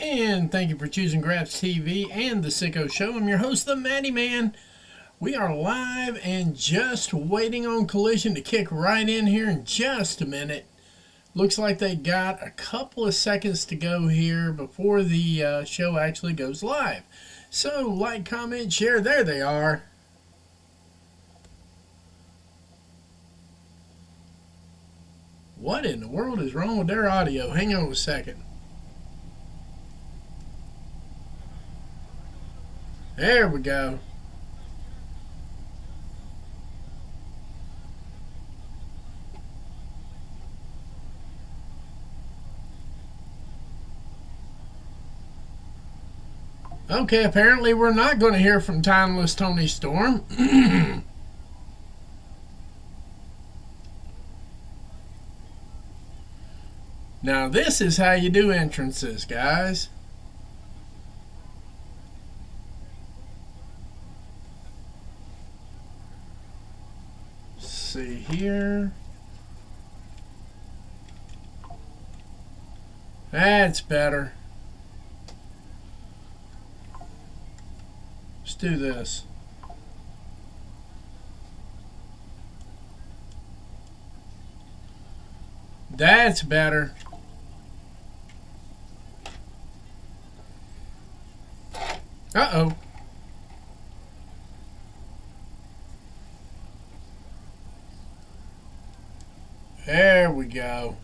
And thank you for choosing Graphs TV and The Sicko Show. I'm your host, the Matty Man. We are live and just waiting on Collision to kick right in here in just a minute. Looks like they got a couple of seconds to go here before the show actually goes live. So, like, comment, share. There they are. What in the world is wrong with their audio? Hang on a second. There we go. Okay, apparently we're not going to hear from Timeless Tony Storm. Now this is how you do entrances, guys. See here. That's better. Let's do this. That's better. Uh-oh. There we go.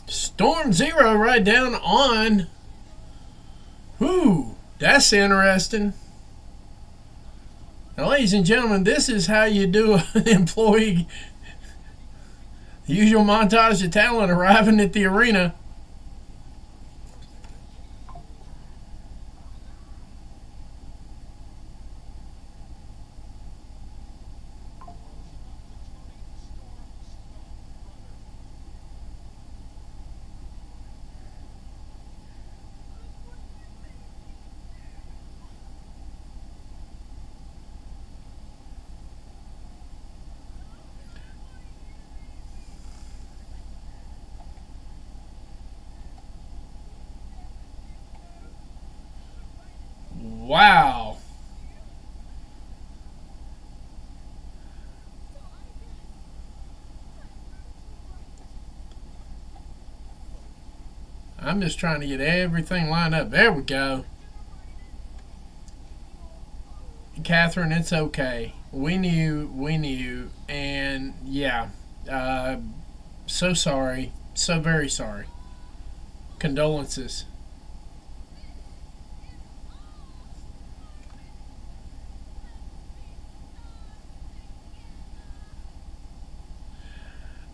Storm Zero right down on. Whew, that's interesting. Now, ladies and gentlemen, this is how you do an employee. The usual montage of talent arriving at the arena. Wow. I'm just trying to get everything lined up. There we go. Catherine, it's okay. We knew, and yeah, so sorry, so very sorry. Condolences.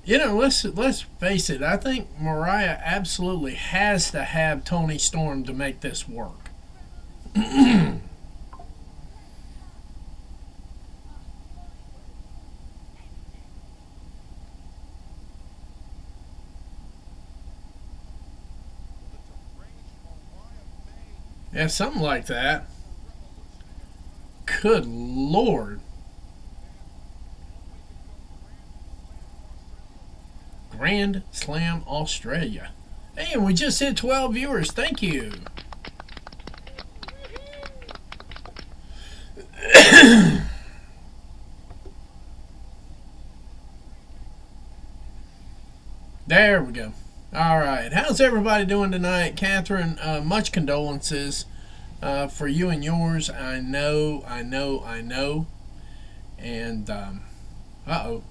You know, let's face it. I think Mariah absolutely has to have Tony Storm to make this work. Yeah, something like that. Good Lord. Grand Slam Australia. Hey, and we just hit 12 viewers. Thank you. There we go. All right. How's everybody doing tonight? Catherine, much condolences for you and yours. I know. And, uh-oh.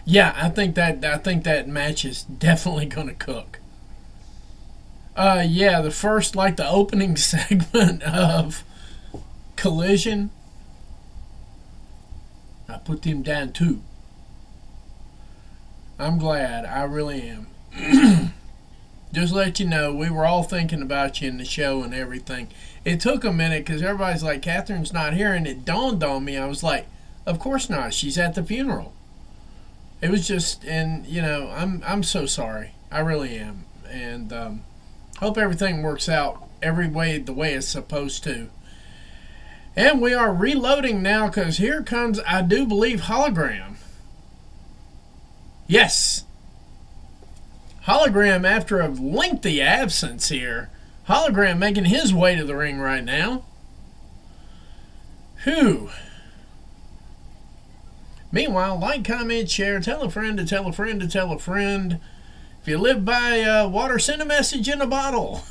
Yeah, I think that match is definitely gonna cook. Yeah, the first, like, the opening segment of Collision. I put him down too. I'm glad. I really am. Just let you know, we were all thinking about you in the show and everything. It took a minute because everybody's like, Catherine's not here, and it dawned on me. I was like, of course not. She's at the funeral. It was just, and you know, I'm so sorry. I really am, and hope everything works out every way the way it's supposed to. And we are reloading now because here comes, I do believe, Hologram. Yes. Hologram, after a lengthy absence here. Hologram making his way to the ring right now. Whew. Meanwhile, like, comment, share, tell a friend to tell a friend to tell a friend. If you live by water, send a message in a bottle.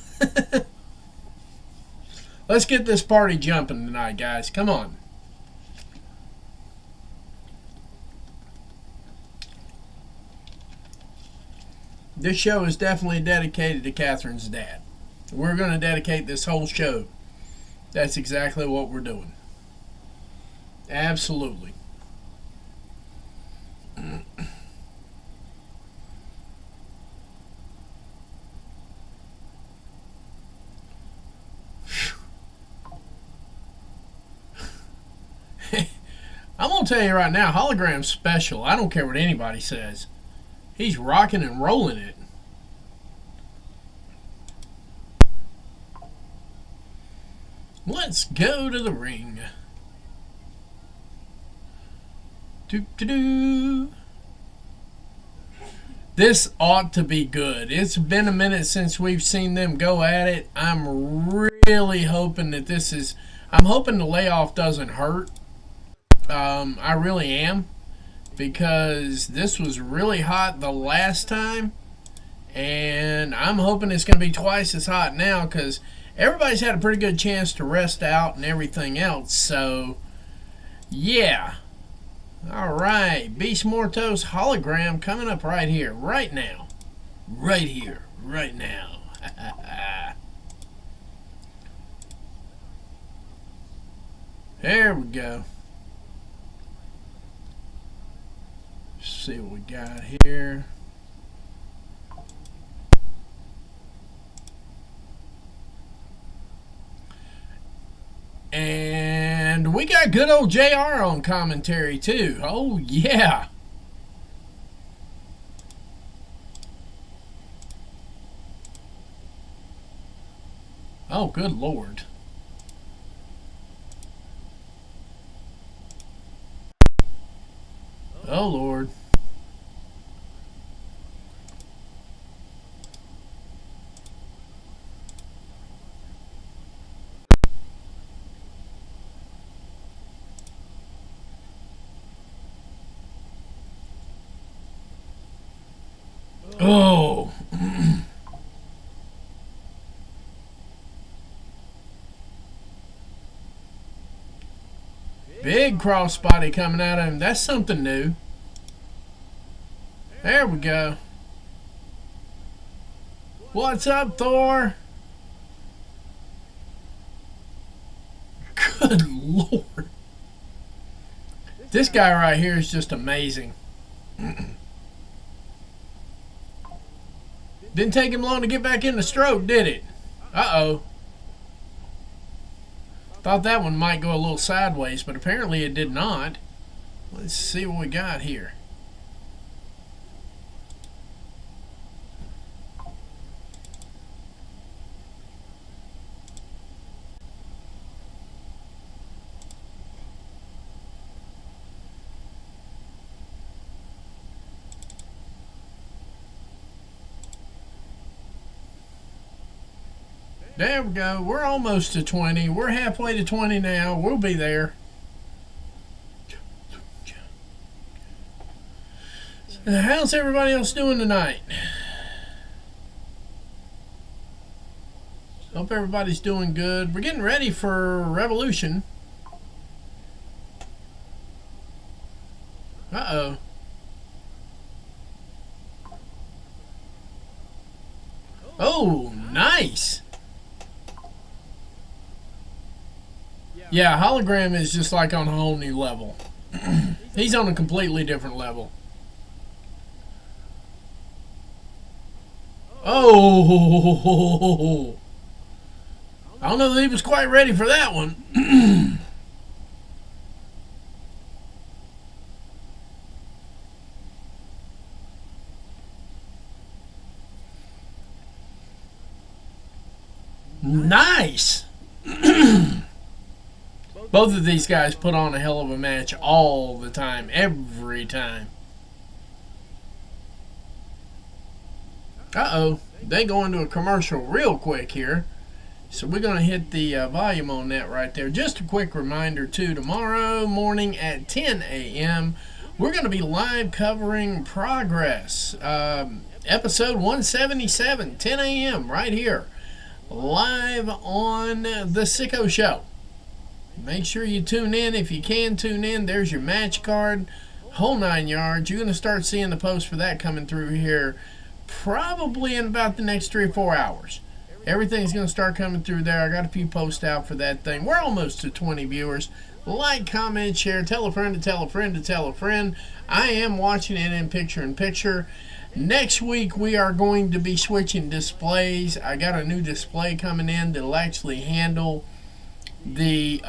Let's get this party jumping tonight, guys. Come on. This show is definitely dedicated to Catherine's dad. We're going to dedicate this whole show. That's exactly what we're doing. Absolutely. I'm going to tell you right now, Hologram's special. I don't care what anybody says. He's rocking and rolling it. Let's go to the ring. Doo-doo-doo. This ought to be good. It's been a minute since we've seen them go at it. I'm really hoping that this is... I'm hoping the layoff doesn't hurt. I really am. Because this was really hot the last time. And I'm hoping it's going to be twice as hot now. Because everybody's had a pretty good chance to rest out and everything else. So, yeah. Alright, Beast Mortos Hologram coming up right here, right now. Right here, right now. There we go. Let's see what we got here. And we got good old JR on commentary too. Oh yeah. Oh good Lord. Oh Lord. Oh. Big crossbody coming out of him. That's something new. There we go. What's up, Thor? Good Lord. This guy right here is just amazing. Didn't take him long to get back in the stroke, did it? Uh-oh. Thought that one might go a little sideways, but apparently it did not. Let's see what we got here. There we go. We're almost to 20. We're halfway to 20 now. We'll be there. So how's everybody else doing tonight? Hope everybody's doing good. We're getting ready for Revolution. Uh-oh. Oh, nice. Yeah, Hologram is just like on a whole new level. He's on a completely different level. Oh! I don't know that he was quite ready for that one. Nice! Both of these guys put on a hell of a match all the time, every time. Uh-oh, they go into a commercial real quick here. So we're going to hit the volume on that right there. Just a quick reminder, too, tomorrow morning at 10 a.m., we're going to be live covering Progress. Episode 177, 10 a.m., right here. Live on The Sicko Show. Make sure you tune in. If you can tune in, there's your match card. Whole 9 yards. You're going to start seeing the post for that coming through here probably in about the next 3 or 4 hours. Everything's going to start coming through there. I got a few posts out for that thing. We're almost to 20 viewers. Like, comment, share, tell a friend to tell a friend to tell a friend. I am watching it in picture-in-picture. Next week, we are going to be switching displays. I got a new display coming in that'll actually handle the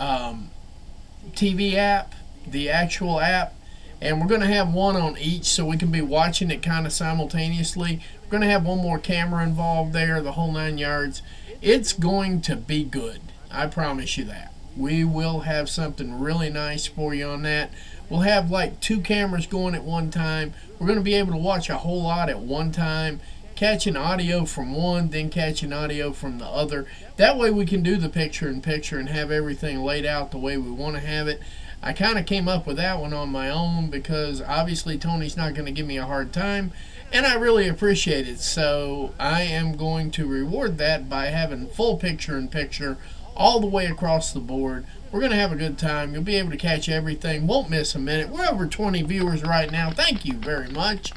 TV app, the actual app. And we're going to have one on each so we can be watching it kind of simultaneously. We're going to have one more camera involved there, the whole 9 yards. It's going to be good. I promise you that. We will have something really nice for you on that. We'll have like 2 cameras going at one time. We're going to be able to watch a whole lot at one time, catching audio from one, then catching audio from the other. That way we can do the picture-in-picture and have everything laid out the way we want to have it. I kind of came up with that one on my own because obviously Tony's not going to give me a hard time, and I really appreciate it. So I am going to reward that by having full picture-in-picture all the way across the board. We're going to have a good time. You'll be able to catch everything. Won't miss a minute. We're over 20 viewers right now. Thank you very much.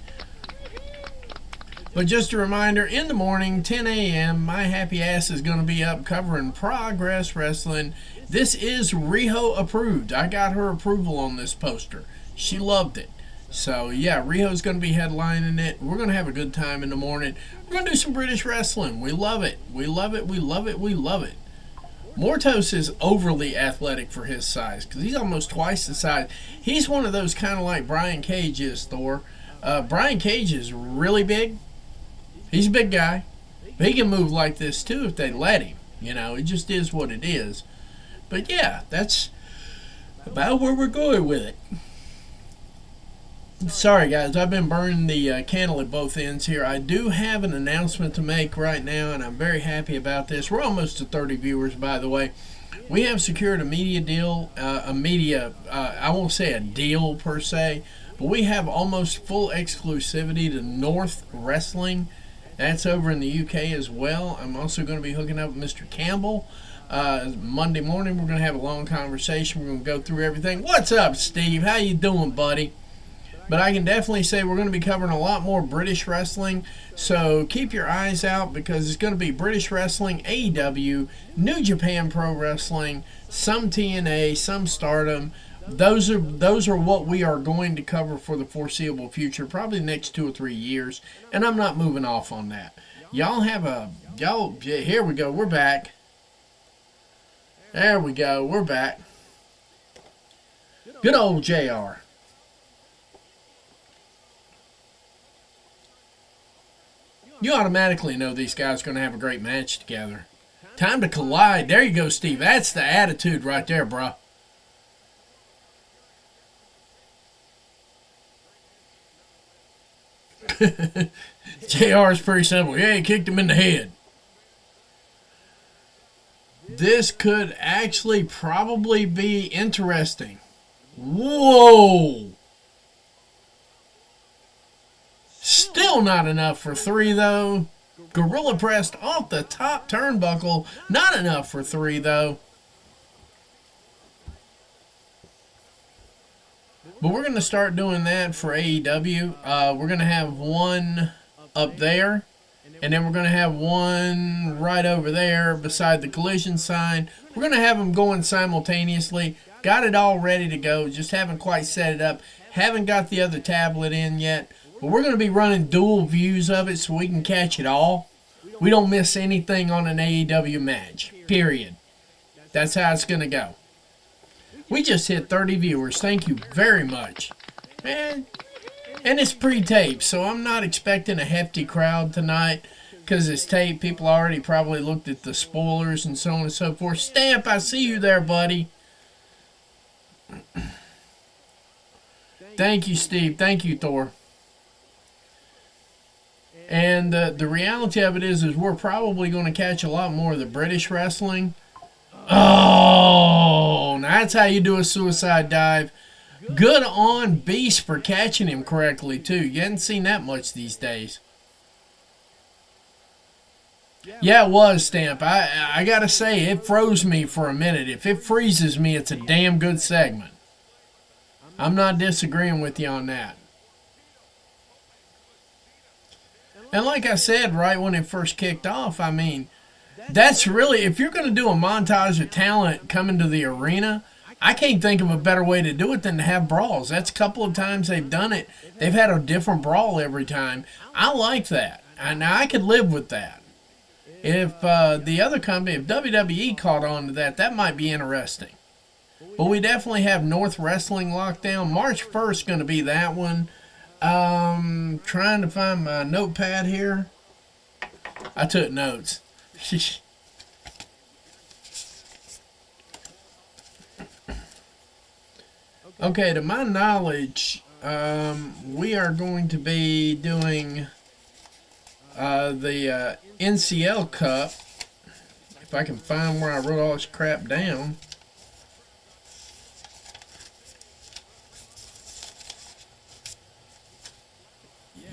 But just a reminder, in the morning, 10 a.m., my happy ass is going to be up covering Progress Wrestling. This is Riho approved. I got her approval on this poster. She loved it. So, yeah, Riho's going to be headlining it. We're going to have a good time in the morning. We're going to do some British wrestling. We love it. We love it. We love it. We love it. Mortos is overly athletic for his size because he's almost twice the size. He's one of those kind of like Brian Cage is, Thor. Brian Cage is really big. He's a big guy. But he can move like this too if they let him. You know, it just is what it is. But yeah, that's about where we're going with it. Sorry guys, I've been burning the candle at both ends here. I do have an announcement to make right now, and I'm very happy about this. We're almost to 30 viewers, by the way. We have secured a media deal, I won't say a deal per se, but we have almost full exclusivity to North Wrestling. That's over in the UK as well. I'm also going to be hooking up with Mr. Campbell. Monday morning, we're going to have a long conversation. We're going to go through everything. What's up, Steve? How you doing, buddy? But I can definitely say we're going to be covering a lot more British wrestling. So keep your eyes out because it's going to be British wrestling, AEW, New Japan Pro Wrestling, some TNA, some Stardom. Those are what we are going to cover for the foreseeable future, probably the next 2 or 3 years. And I'm not moving off on that. Here we go. We're back. There we go. We're back. Good old JR. You automatically know these guys are going to have a great match together. Time to collide. There you go, Steve. That's the attitude right there, bro. JR is pretty simple. Yeah, he kicked him in the head. This could actually probably be interesting. Whoa! Still not enough for 3, though. Gorilla pressed off the top turnbuckle. Not enough for 3, though. But we're going to start doing that for AEW. We're going to have one up there. And then we're going to have one right over there beside the collision sign. We're going to have them going simultaneously. Got it all ready to go. Just haven't quite set it up. Haven't got the other tablet in yet. But we're going to be running dual views of it so we can catch it all. We don't miss anything on an AEW match. Period. That's how it's going to go. We just hit 30 viewers. Thank you very much. And it's pre-taped, so I'm not expecting a hefty crowd tonight because it's taped. People already probably looked at the spoilers and so on and so forth. Stamp, I see you there, buddy. Thank you, Steve. Thank you, Thor. And the reality of it is we're probably going to catch a lot more of the British wrestling. Oh, that's how you do a suicide dive. Good on Beast for catching him correctly, too. You hadn't seen that much these days. Yeah, it was, Stamp. I got to say, it froze me for a minute. If it freezes me, it's a damn good segment. I'm not disagreeing with you on that. And like I said, right when it first kicked off, I mean, that's really, if you're going to do a montage of talent coming to the arena, I can't think of a better way to do it than to have brawls. That's a couple of times they've done it. They've had a different brawl every time. I like that. And I could live with that. If the other company, if WWE caught on to that, that might be interesting. But we definitely have North Wrestling Lockdown. March 1st going to be that one. Trying to find my notepad here. I took notes. Okay, to my knowledge, we are going to be doing the NCL Cup. If I can find where I wrote all this crap down.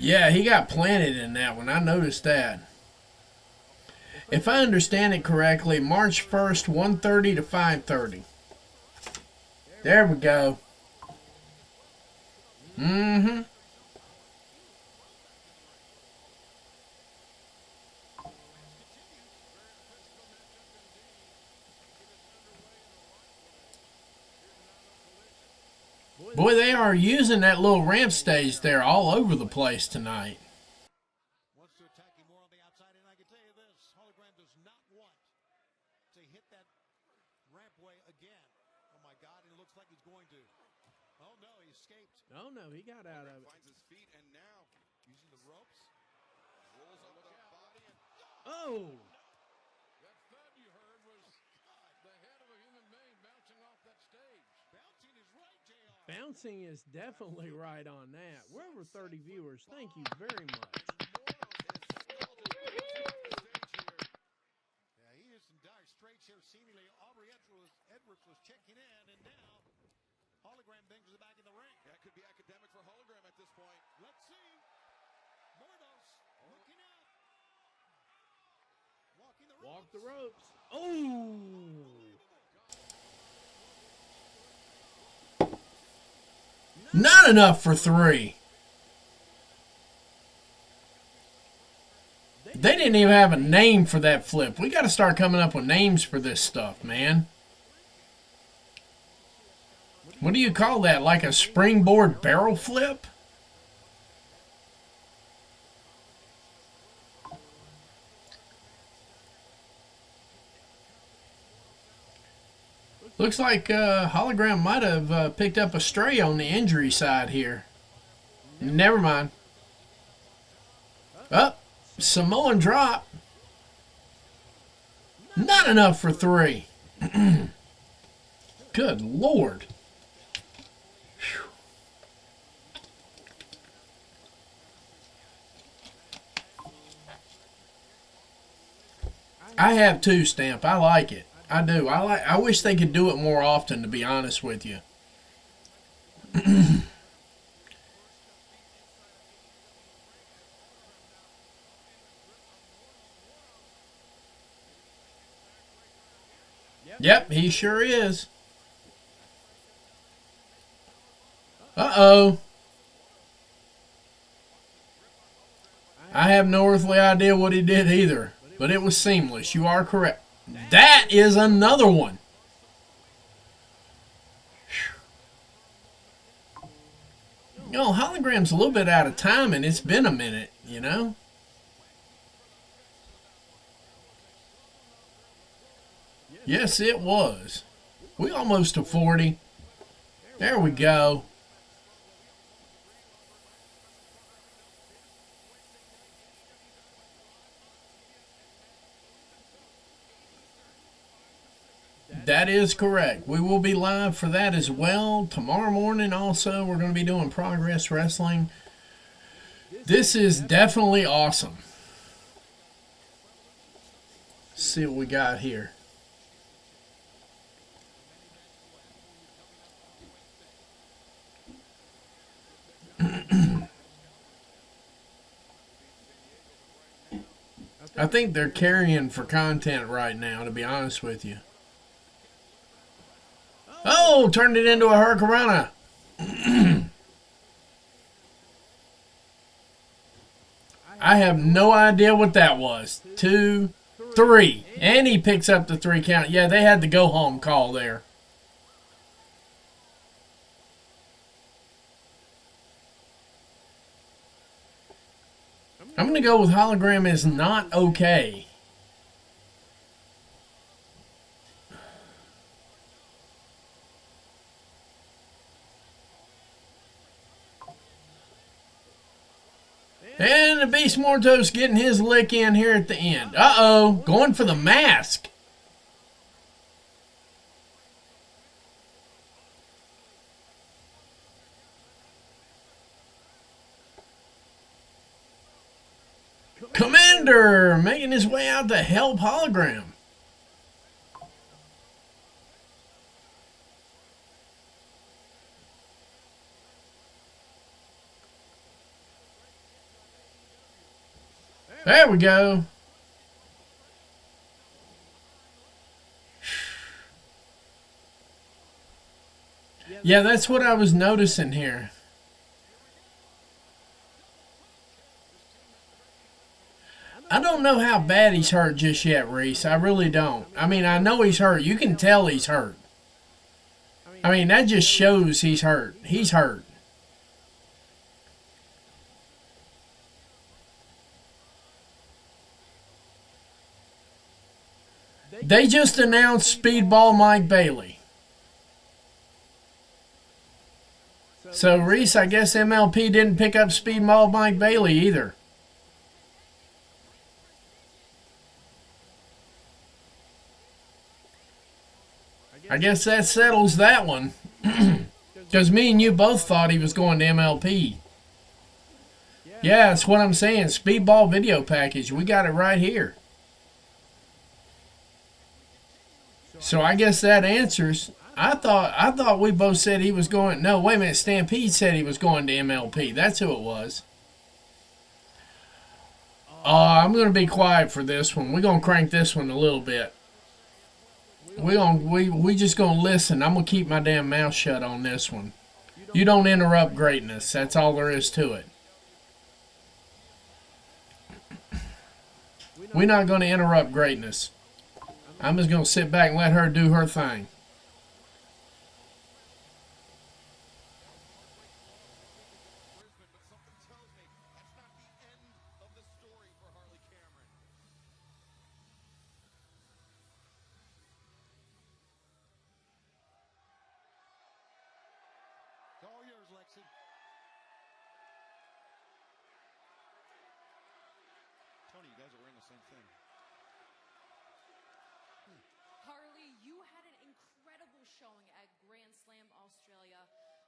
Yeah, he got planted in that one. I noticed that. If I understand it correctly, March 1st, 1:30 to 5:30. There we go. Mm-hmm. Boy, they are using that little ramp stage there all over the place tonight. Wants to attack him more on the outside, and I can tell you this, Hologram does not want to hit that rampway again. Oh my God, it looks like he's going to. Oh no, he escaped. Oh no, he got out of it. Finds his feet, and now using the ropes, rolls up the body, and Oh! That thud you heard was the head of a human being bouncing off that stage. bouncing is right, JR. Bouncing is definitely right on that. We're over 30 viewers. Thank you very much. Yeah, he is in dire straits here. Seemingly, Aubrey Edwards was checking in, and now Hologram brings it back in the ring. That could be academic for Hologram at this point. Let's see. Mordos looking out. Walking the ropes. Walk the ropes. Oh! Not enough for 3. They didn't even have a name for that flip. We got to start coming up with names for this stuff, man. What do you call that? Like a springboard barrel flip? Looks like Hologram might have picked up a stray on the injury side here. Never mind. Up. Samoan drop. Not enough for 3. Good Lord. Whew. I have too, Stamp. I like it. I do. I wish they could do it more often, to be honest with you. Yep, he sure is. Uh-oh. I have no earthly idea what he did either, but it was seamless. You are correct. That is another one. You know, Hologram's a little bit out of time, and it's been a minute, you know? Yes, it was. We almost to 40. There we go. That is correct. We will be live for that as well. Tomorrow morning, also, we're going to be doing Progress Wrestling. This is definitely awesome. Let's see what we got here. I think they're carrying for content right now, to be honest with you. Oh, turned it into a hurricanrana. I have no idea what that was. 2, 3. And he picks up the 3 count. Yeah, they had the go home call there. I'm going to go with hologram is not okay. And the Beast Mortos getting his lick in here at the end. Uh-oh, going for the mask. Commander making his way out to help hologram. There we go. Yeah, that's what I was noticing here. I don't know how bad he's hurt just yet, Reese. I really don't. I mean, I know he's hurt. You can tell he's hurt. I mean, that just shows he's hurt. He's hurt. They just announced Speedball Mike Bailey. So, Reese, I guess MLP didn't pick up Speedball Mike Bailey either. I guess that settles that one. Because me and you both thought he was going to MLP. Yeah, that's what I'm saying. Speedball video package. We got it right here. So I guess that answers. I thought we both said he was going. No, wait a minute. Stampede said he was going to MLP. That's who it was. I'm going to be quiet for this one. We're going to crank this one a little bit. We just going to listen. I'm going to keep my damn mouth shut on this one. You don't interrupt greatness. That's all there is to it. We're not going to interrupt greatness. I'm just going to sit back and let her do her thing. All yours, Lexi. Tony, you guys are wearing the same thing. Harley, you had an incredible showing at Grand Slam Australia.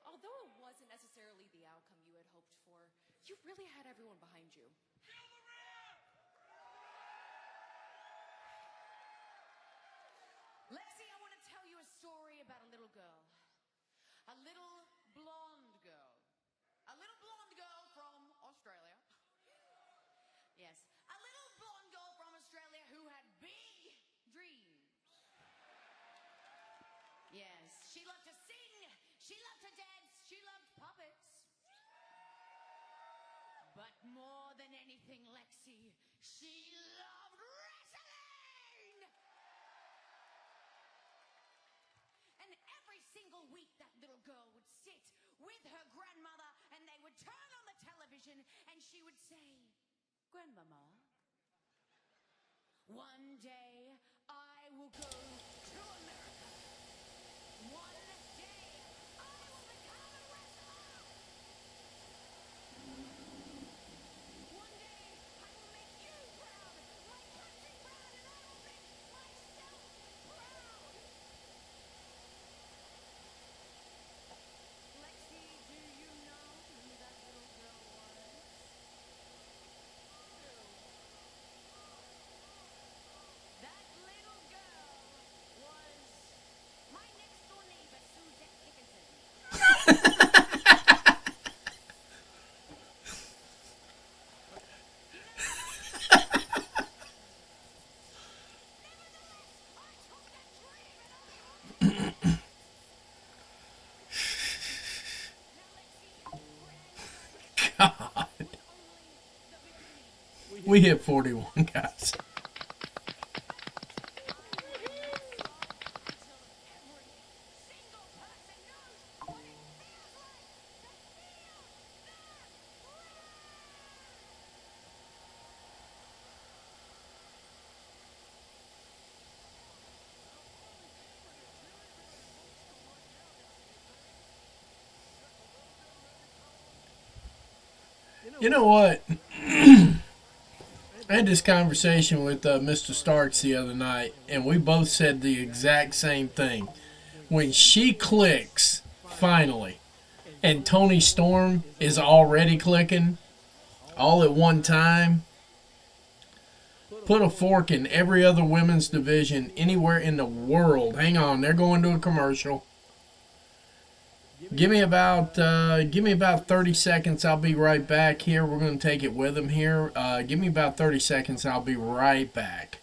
Although it wasn't necessarily the outcome you had hoped for, you really had everyone behind you. Lexi, I want to tell you a story about a little girl. A little blonde girl. A little blonde girl from Australia. Yes, a little blonde girl from Australia who had big dreams. Yes, she loved to sing, she loved to dance, she loved puppets. But more than anything, Lexi, she loved wrestling! And every single week that little girl would sit with her grandmother and they would turn on the television and she would say, "Grandmama, one day I will go to America. One day I will become a wrestler. One day I will make you proud, my country proud, and I will make myself proud." We hit 41, guys. You know what? I had this conversation with Mr. Starks the other night, and we both said the exact same thing. When she clicks, finally, and Tony Storm is already clicking, all at one time, put a fork in every other women's division anywhere in the world. Hang on, they're going to a commercial. Give me about 30 seconds. I'll be right back here. We're going to take it with them here. Give me about 30 seconds. I'll be right back.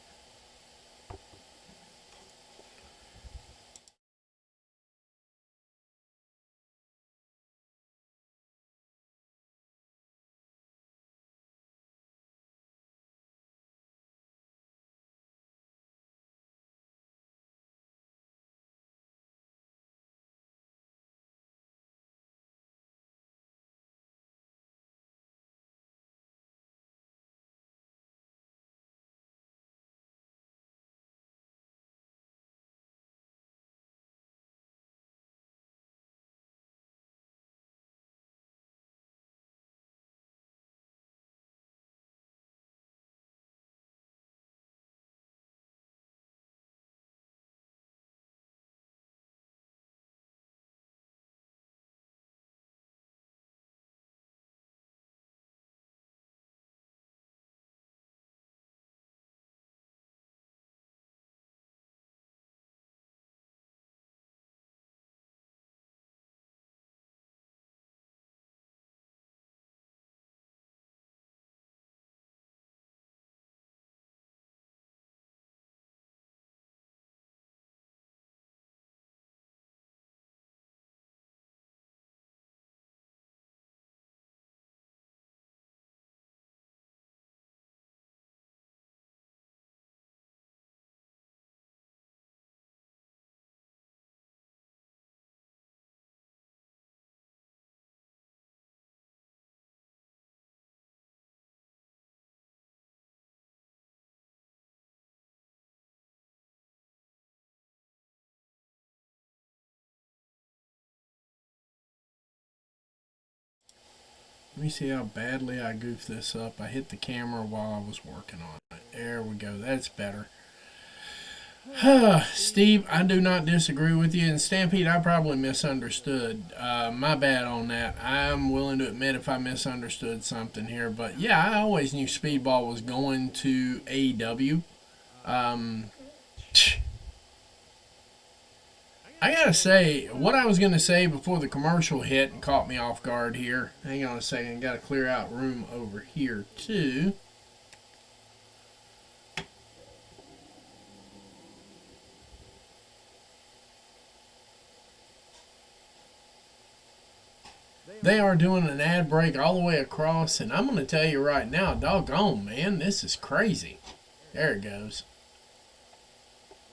Let me see how badly I goofed this up. I hit the camera while I was working on it. There we go. That's better. Steve, I do not disagree with you. And Stampede, I probably misunderstood. My bad on that. I'm willing to admit if I misunderstood something here. But yeah, I always knew Speedball was going to AEW. I gotta say, what I was gonna say before the commercial hit and caught me off guard here. Hang on a second, gotta clear out room over here too. They are doing an ad break all the way across, and I'm gonna tell you right now, doggone man, this is crazy. There it goes.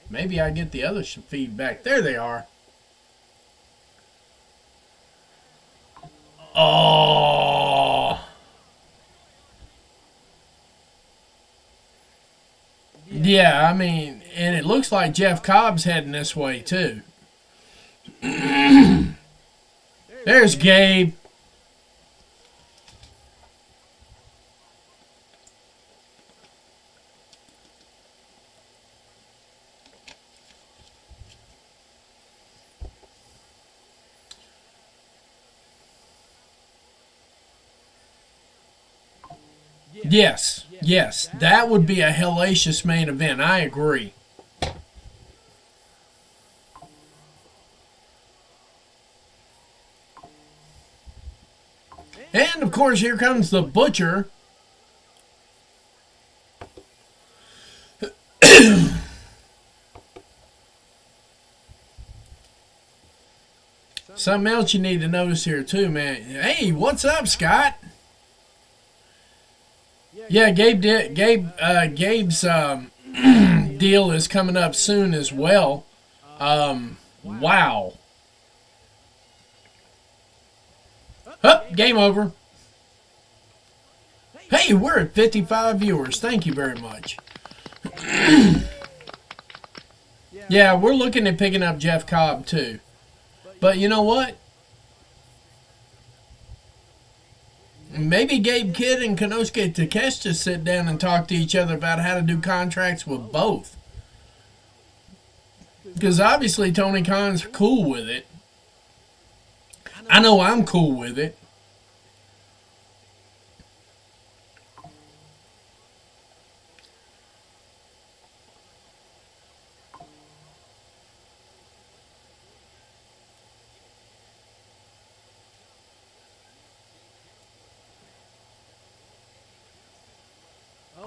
Maybe I get the other feedback. There they are. Oh. Yeah, I mean, and it looks like Jeff Cobb's heading this way too. There's Gabe. Yes, that would be a hellacious main event. I agree. And of course, here comes the Butcher. Something else you need to notice here too, man. Hey, what's up, Scott? Yeah, Gabe's deal is coming up soon as well. Wow. Game over. Hey, we're at 55 viewers. Thank you very much. Yeah, we're looking at picking up Jeff Cobb too. But you know what? Maybe Gabe Kidd and Konosuke Takeshita sit down and talk to each other about how to do contracts with both. Because obviously Tony Khan's cool with it. I know I'm cool with it.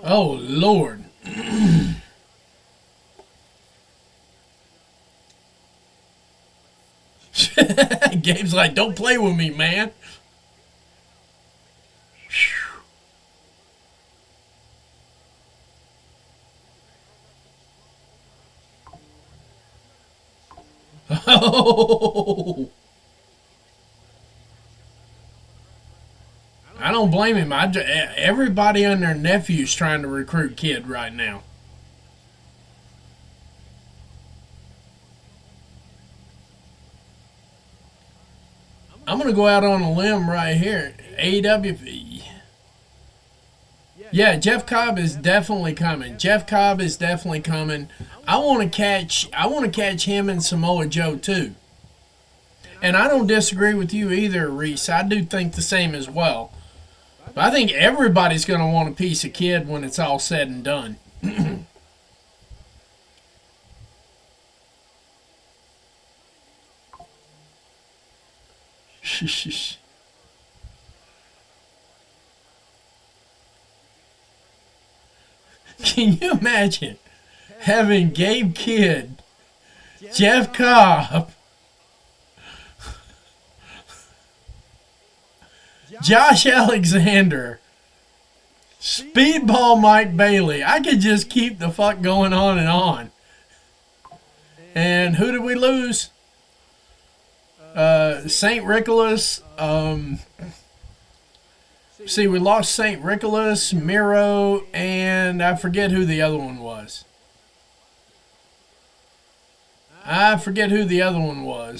Oh, Lord. Gabe's like, don't play with me, man. Oh. I don't blame him. Everybody and their nephew's trying to recruit Kidd right now. I'm going to go out on a limb right here. AEW. Yeah, Jeff Cobb is definitely coming. Jeff Cobb is definitely coming. I want to catch him and Samoa Joe too. And I don't disagree with you either, Reese. I do think the same as well. But I think everybody's going to want a piece of Kidd when it's all said and done. Can you imagine having Gabe Kidd, Jeff Cobb, Josh Alexander, Speedball Mike Bailey? I could just keep the fuck going on and on. And who did we lose? St. Nicholas. See, we lost St. Nicholas, Miro, and I forget who the other one was.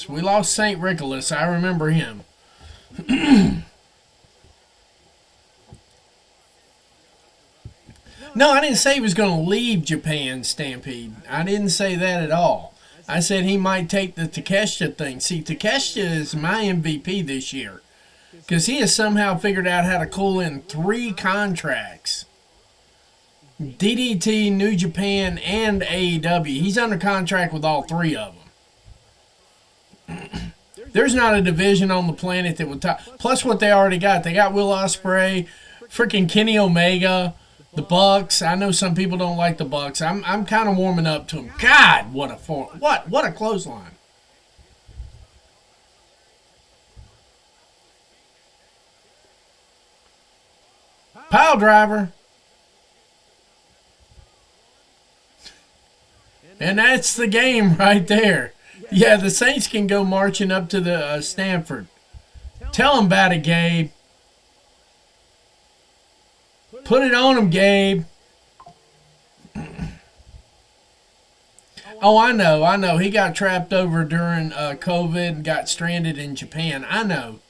We lost St. Nicholas. I remember him. No, I didn't say he was going to leave Japan, Stampede. I didn't say that at all. I said he might take the Takeshita thing. See, Takeshita is my MVP this year because he has somehow figured out how to cool in 3 contracts. DDT, New Japan, and AEW. He's under contract with all 3 of them. There's not a division on the planet that would top. Plus what they already got. They got Will Ospreay, freaking Kenny Omega, the Bucks. I know some people don't like the Bucks. I'm kind of warming up to them. God, what a clothesline. Pile driver. And that's the game right there. Yeah, the Saints can go marching up to the Stanford. Tell them about it, Gabe. Put it on him, Gabe. Oh, I know. He got trapped over during COVID and got stranded in Japan. I know.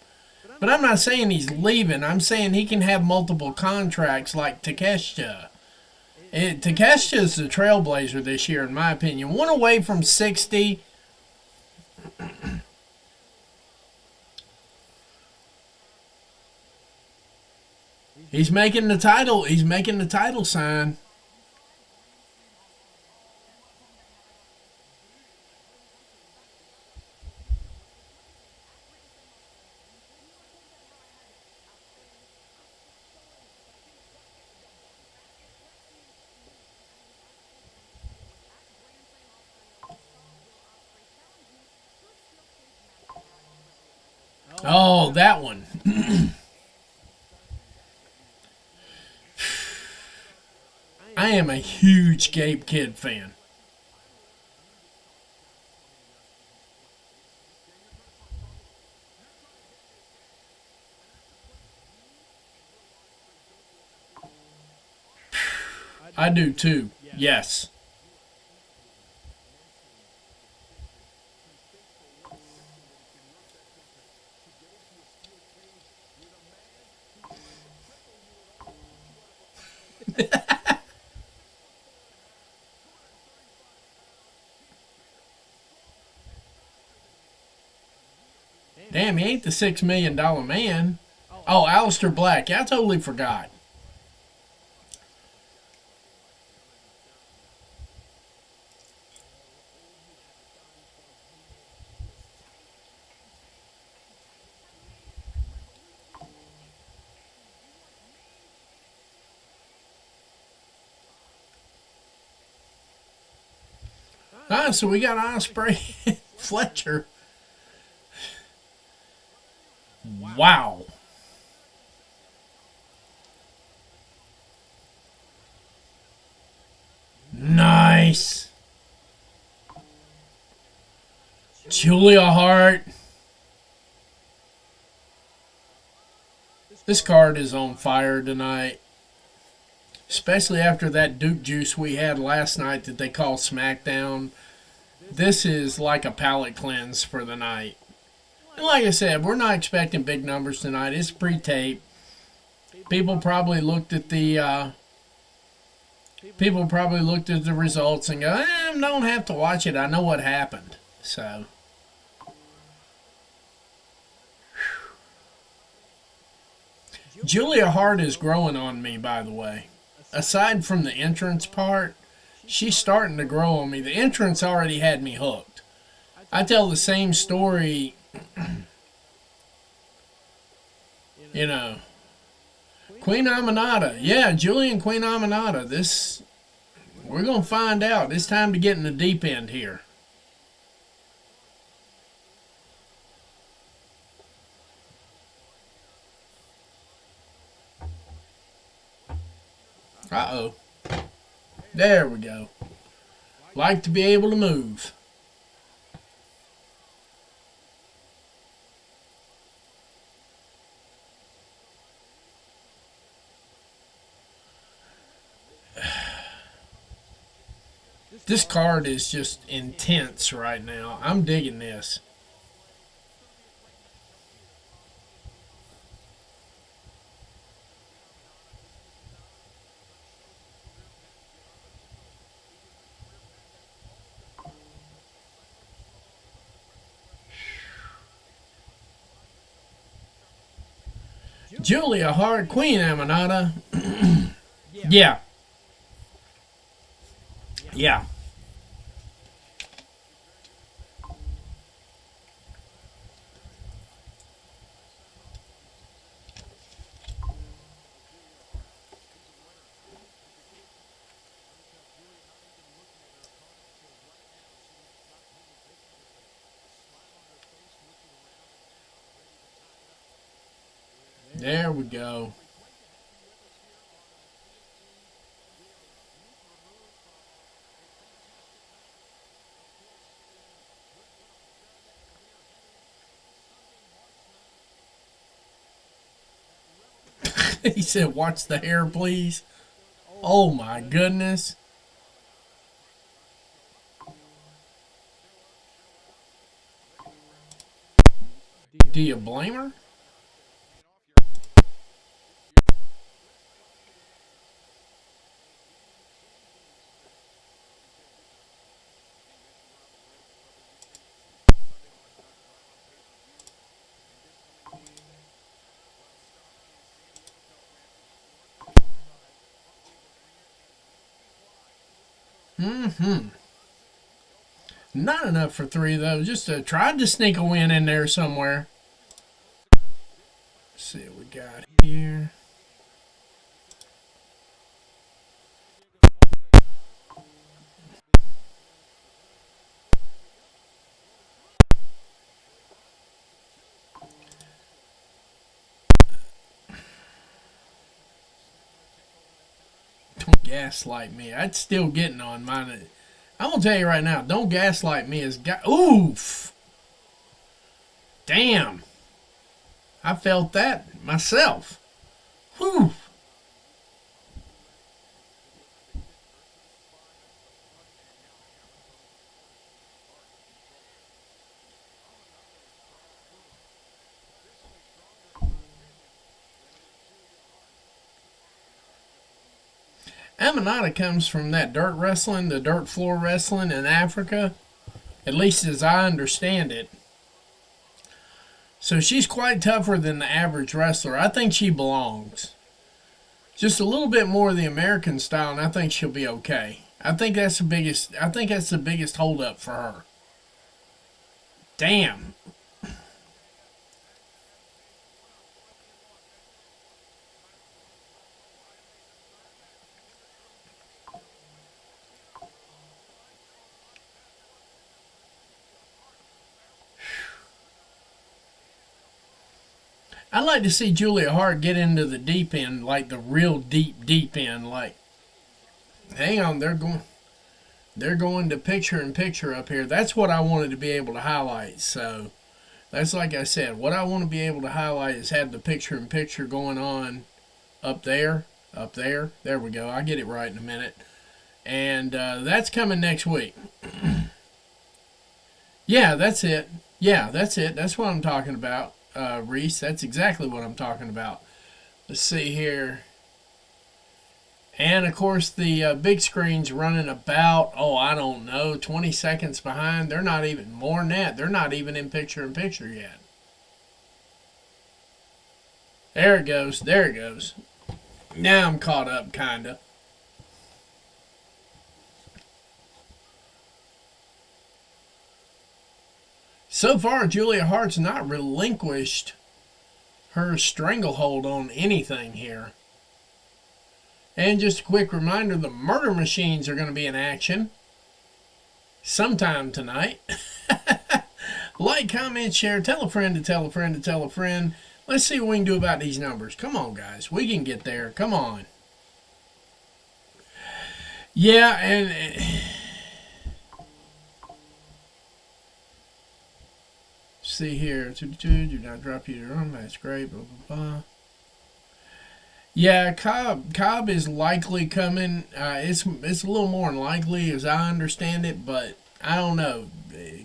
But I'm not saying he's leaving. I'm saying he can have multiple contracts like Takeshita. Takeshita is the trailblazer this year, in my opinion. 1 away from 60. He's making the title sign. Oh, that one. I am a huge Gabe Kidd fan. I do too. Yes. Damn, he ain't the $6 million man. Oh, Alistair Black. Yeah, I totally forgot. Ah, so we got Osprey Fletcher. Wow. Nice. Julia Hart. This card is on fire tonight. Especially after that Duke Juice we had last night that they call SmackDown. This is like a palate cleanse for the night. And like I said, we're not expecting big numbers tonight. It's pre-tape. People probably looked at the results and go, don't have to watch it. I know what happened. So Julia Hart is growing on me, by the way. Aside from the entrance part, she's starting to grow on me. The entrance already had me hooked. I tell the same story, you know. Queen Aminata. Yeah, Julian Queen Aminata. This, we're going to find out. It's time to get in the deep end here. Uh-oh. There we go. Like to be able to move. This card is just intense right now. I'm digging this. Julia Hart, Queen Aminata. Yeah. Yeah. There we go. He said, watch the hair, please. Oh, my goodness. Do you blame her? Not enough for 3, though. Just tried to sneak a win in there somewhere. Let's see what we got here. Don't gaslight me. That's still getting on mine. I'm gonna tell you right now, don't gaslight me as oof. Damn. I felt that myself. Whew. Amanada comes from that dirt wrestling, the dirt floor wrestling in Africa, at least as I understand it. So she's quite tougher than the average wrestler. I think she belongs. Just a little bit more of the American style, and I think she'll be okay. I think that's the biggest holdup for her. Damn. I'd like to see Julia Hart get into the deep end, like the real deep end. Like, hang on, they're going to picture in picture up here. That's what I wanted to be able to highlight. So that's like I said, what I want to be able to highlight is have the picture in picture going on up there. There we go. I'll get it right in a minute. And that's coming next week. Yeah, that's it. That's what I'm talking about. Reese, that's exactly what I'm talking about. Let's see here. And of course the big screen's running about, I don't know, 20 seconds behind. They're not even more than that. They're not even in picture yet. There it goes. Now I'm caught up, kinda. So far, Julia Hart's not relinquished her stranglehold on anything here. And just a quick reminder, the Murder Machines are going to be in action sometime tonight. Like, comment, share, tell a friend to tell a friend to tell a friend. Let's see what we can do about these numbers. Come on, guys. We can get there. Come on. Yeah, and see here, do not drop you to run. That's great. Blah blah blah. Yeah, Cobb is likely coming. It's a little more than likely as I understand it, but I don't know.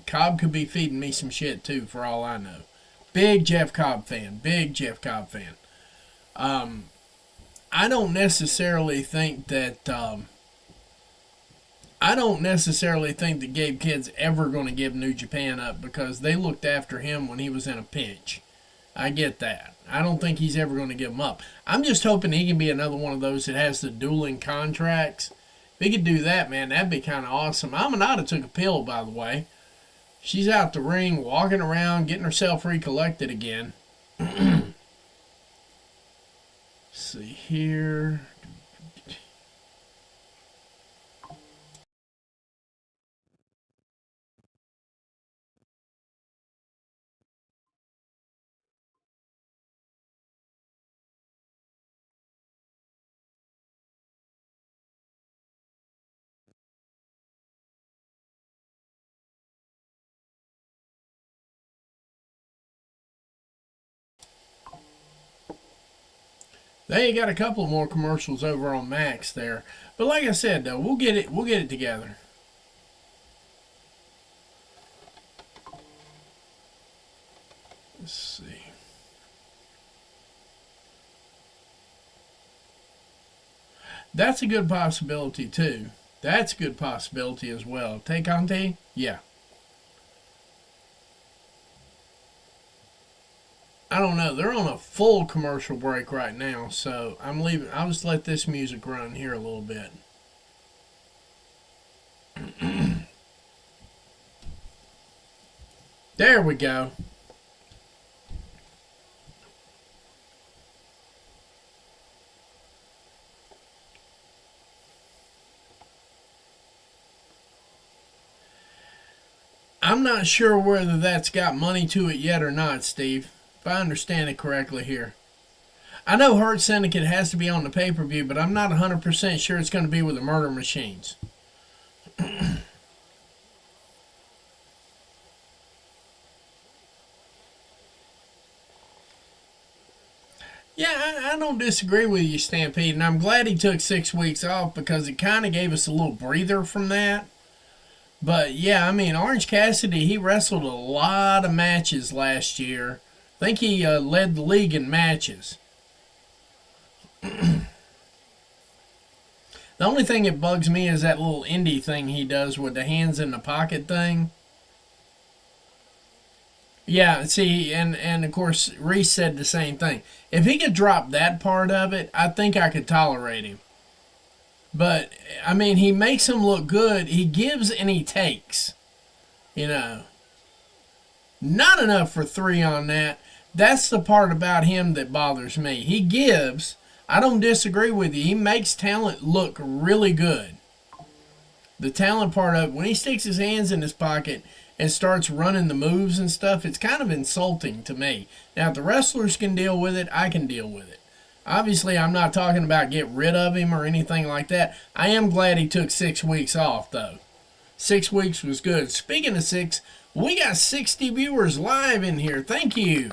Cobb could be feeding me some shit too, for all I know. Big Jeff Cobb fan. I don't necessarily think that. I don't necessarily think that Gabe Kidd's ever going to give New Japan up because they looked after him when he was in a pinch. I get that. I don't think he's ever going to give him up. I'm just hoping he can be another one of those that has the dueling contracts. If he could do that, man, that'd be kind of awesome. Amanada took a pill, by the way. She's out the ring, walking around, getting herself recollected again. Let's see here. They got a couple more commercials over on Max there. But like I said, though, we'll get it together. Let's see. That's a good possibility, too. That's a good possibility as well. Tay Conti? Yeah. I don't know. They're on a full commercial break right now, so I'm leaving. I'll just let this music run here a little bit. There we go. I'm not sure whether that's got money to it yet or not, Steve. If I understand it correctly here. I know Hurt Syndicate has to be on the pay-per-view, but I'm not 100% sure it's going to be with the Murder Machines. Yeah, I don't disagree with you, Stampede, and I'm glad he took 6 weeks off because it kind of gave us a little breather from that. But yeah, I mean, Orange Cassidy, he wrestled a lot of matches last year. I think he led the league in matches. The only thing that bugs me is that little indie thing he does with the hands in the pocket thing. Yeah, see, and of course, Reese said the same thing. If he could drop that part of it, I think I could tolerate him. But, I mean, he makes him look good. He gives and he takes. You know. Not enough for 3 on that. That's the part about him that bothers me. He gives. I don't disagree with you. He makes talent look really good. The talent part of it, when he sticks his hands in his pocket and starts running the moves and stuff, it's kind of insulting to me. Now, if the wrestlers can deal with it, I can deal with it. Obviously, I'm not talking about get rid of him or anything like that. I am glad he took 6 weeks off, though. 6 weeks was good. Speaking of 6, we got 60 viewers live in here. Thank you.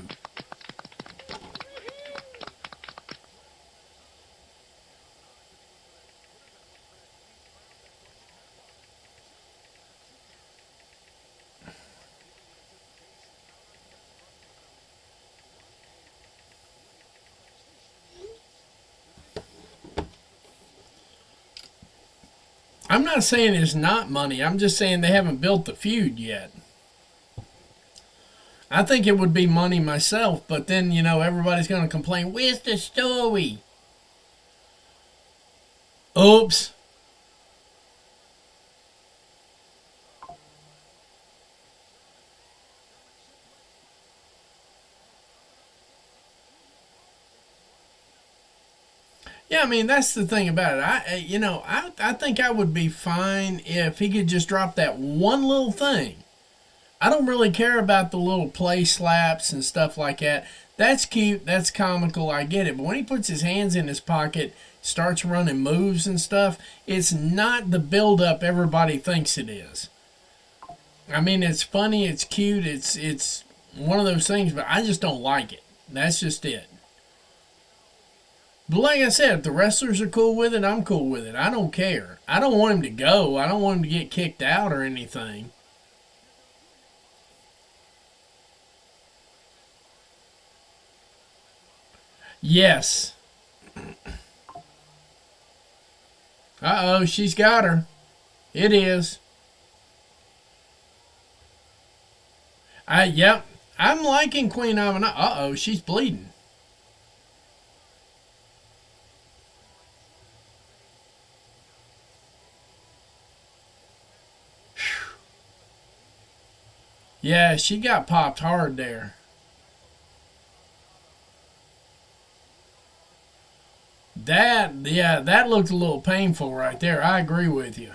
I'm not saying it's not money. I'm just saying they haven't built the feud yet. I think it would be money myself, but then, you know, everybody's going to complain, where's the story? Oops. Yeah, I mean, that's the thing about it. I think I would be fine if he could just drop that one little thing. I don't really care about the little play slaps and stuff like that. That's cute. That's comical. I get it. But when he puts his hands in his pocket, starts running moves and stuff, it's not the build-up everybody thinks it is. I mean, it's funny. It's cute. It's one of those things, but I just don't like it. That's just it. But like I said, if the wrestlers are cool with it, I'm cool with it. I don't care. I don't want him to go. I don't want him to get kicked out or anything. Yes. Uh-oh, she's got her. It is. Yep. I'm liking Queen Amina. Uh-oh, she's bleeding. Yeah, she got popped hard there. That looked a little painful right there. I agree with you.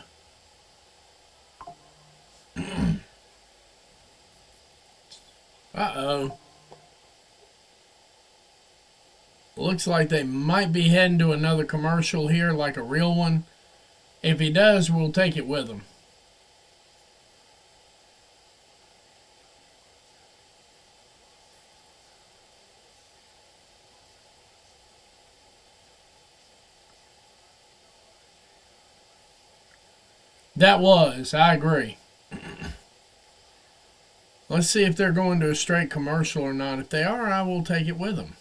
Uh-oh. Looks like they might be heading to another commercial here, like a real one. If he does, we'll take it with him. That was. I agree. Let's see if they're going to a straight commercial or not. If they are, I will take it with them.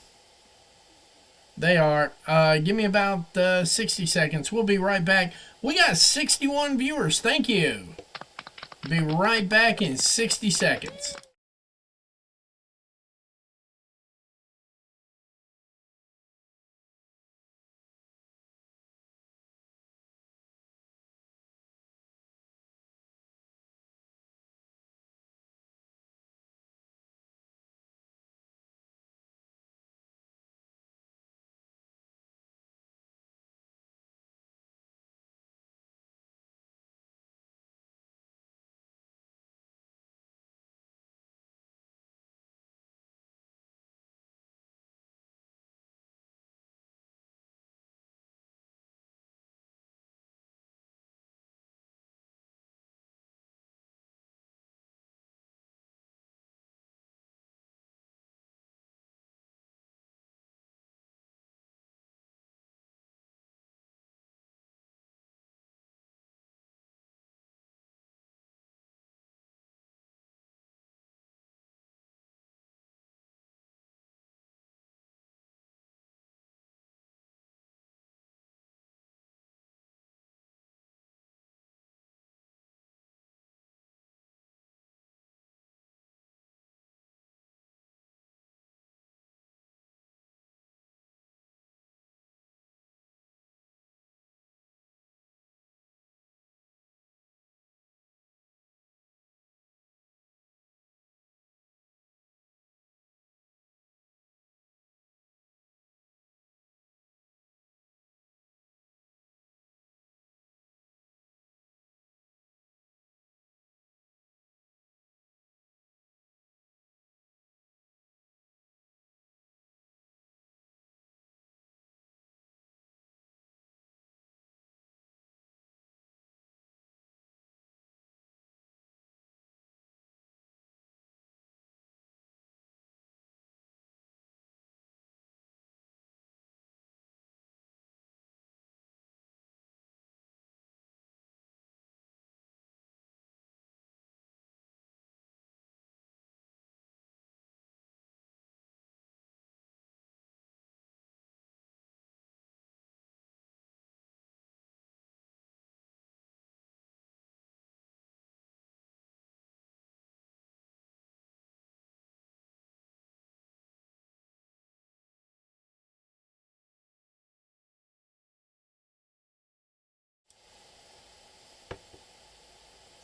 They are. Give me about 60 seconds. We'll be right back. We got 61 viewers. Thank you. Be right back in 60 seconds.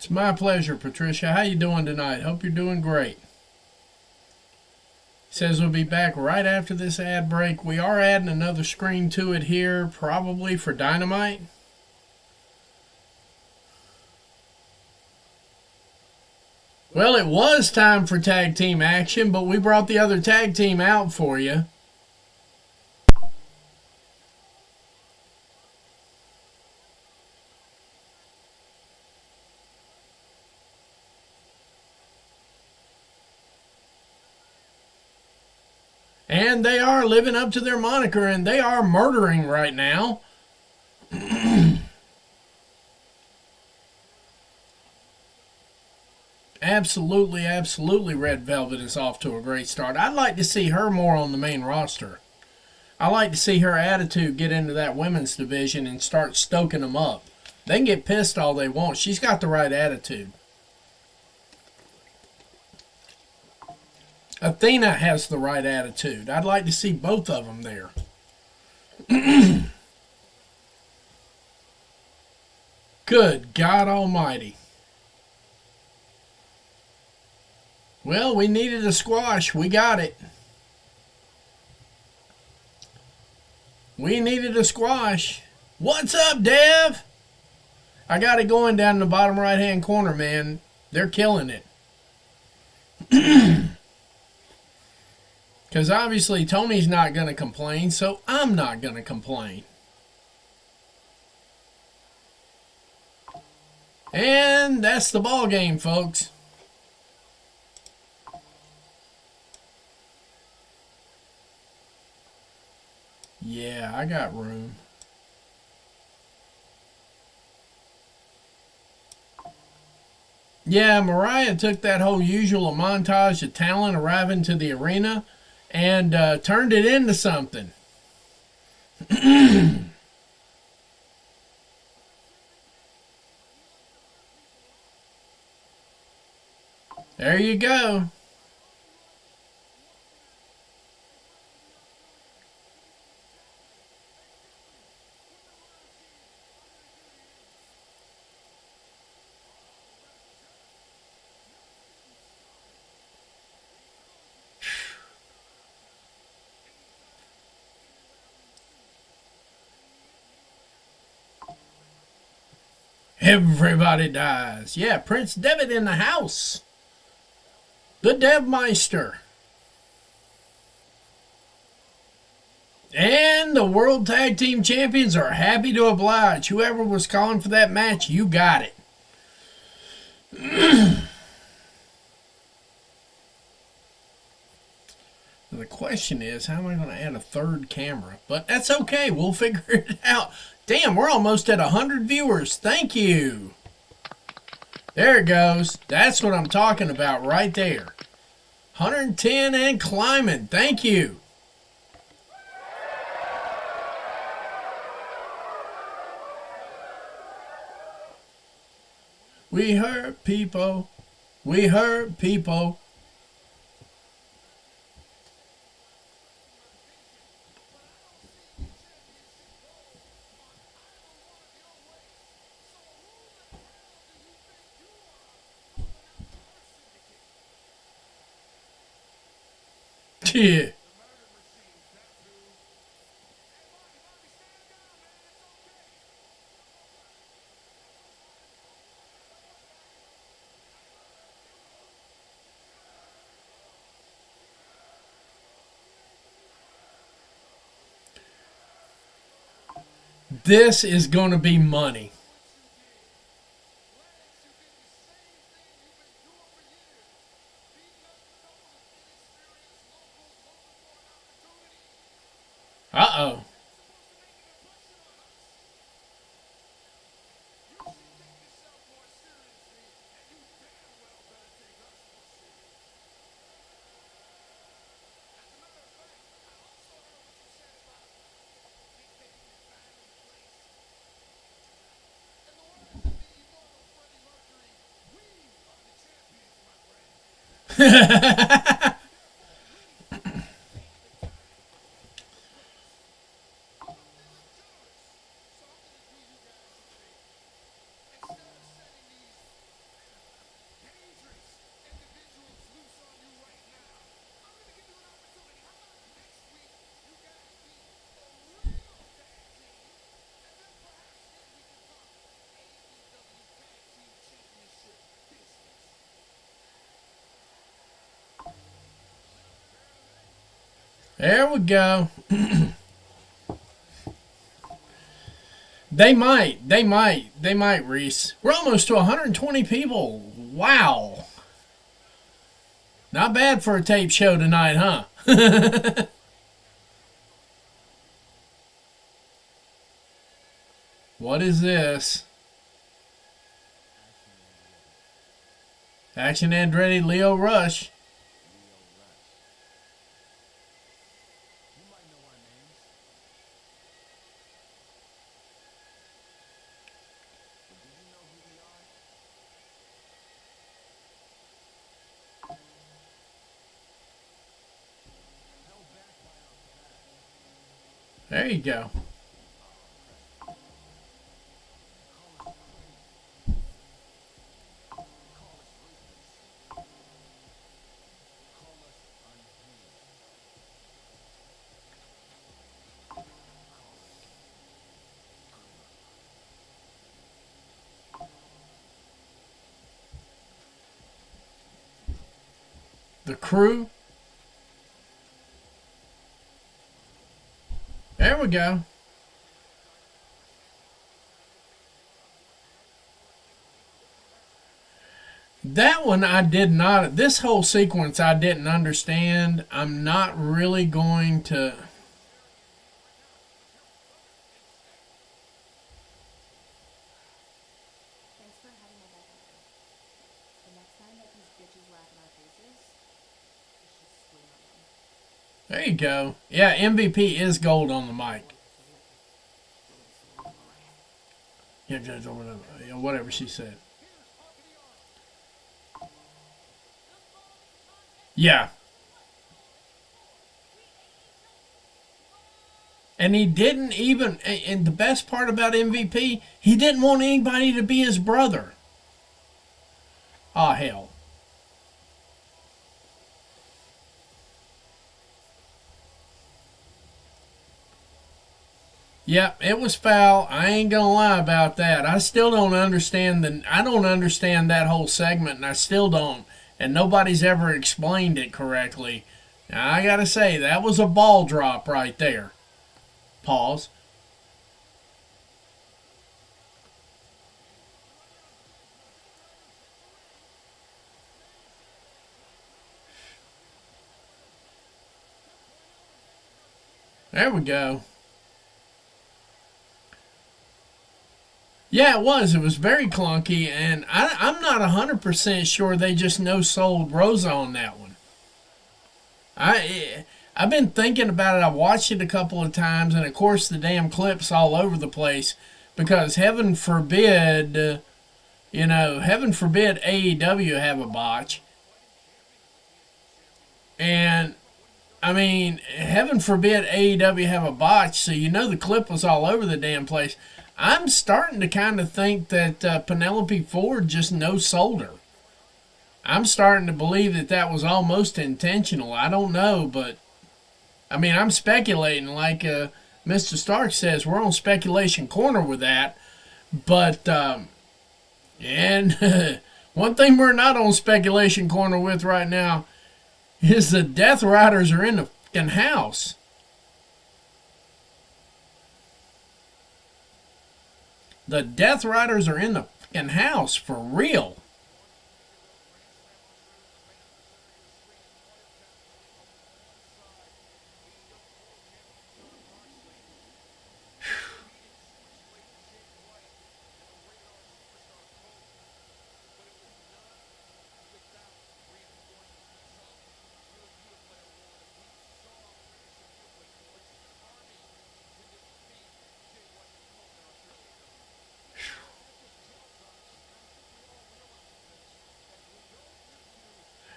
It's my pleasure, Patricia. How you doing tonight? Hope you're doing great. Says we'll be back right after this ad break. We are adding another screen to it here, probably for Dynamite. Well, it was time for tag team action, but we brought the other tag team out for you. And they are living up to their moniker, and they are murdering right now. Absolutely, absolutely, Red Velvet is off to a great start. I'd like to see her more on the main roster. I like to see her attitude get into that women's division and start stoking them up. They can get pissed all they want. She's got the right attitude. Athena has the right attitude. I'd like to see both of them there. Good God Almighty. Well, we needed a squash. We got it. We needed a squash. What's up, Dev? I got it going down in the bottom right-hand corner, man. They're killing it. Because obviously Tony's not going to complain, so I'm not going to complain. And that's the ball game, folks. Yeah, I got room. Yeah, Mariah took that whole usual montage of talent arriving to the arena and turned it into something. There you go. Everybody dies. Yeah, Prince Devitt in the house. The Devmeister. And the World Tag Team Champions are happy to oblige. Whoever was calling for that match, you got it. The question is, how am I going to add a third camera? But that's okay. We'll figure it out. Damn, we're almost at 100 viewers. Thank you. There it goes. That's what I'm talking about right there. 110 and climbing. Thank you. We hurt people. We hurt people. Yeah. This is going to be money. Uh-oh. There we go. They might, Reese. We're almost to 120 people. Wow. Not bad for a tape show tonight, huh? What is this? Action Andretti, Leo Rush. There you go. The Crew. There we go. That one I did not, this whole sequence I didn't understand. I'm not really going to. Thanks for having my back. The next time that these bitches laugh in our faces, let's just swing on them. There you go. Yeah, MVP is gold on the mic. Yeah, whatever she said. Yeah. And he didn't even, and the best part about MVP, he didn't want anybody to be his brother. Ah, hell. Yep, it was foul. I ain't gonna lie about that. I still don't understand that whole segment, and I still don't. And nobody's ever explained it correctly. Now, I gotta say, that was a ball drop right there. Pause. There we go. Yeah, it was. It was very clunky, and I'm not 100% sure they just no-sold Rosa on that one. I've been thinking about it. I watched it a couple of times, and of course the damn clip's all over the place because heaven forbid AEW have a botch. And I mean, heaven forbid AEW have a botch, so the clip was all over the damn place. I'm starting to kind of think that Penelope Ford just no-sold her. I'm starting to believe that was almost intentional. I don't know, but I mean, I'm speculating. Like Mr. Stark says, we're on speculation corner with that. But and one thing we're not on speculation corner with right now is the Death Riders are in the fucking house. The Death Riders are in the fucking house for real.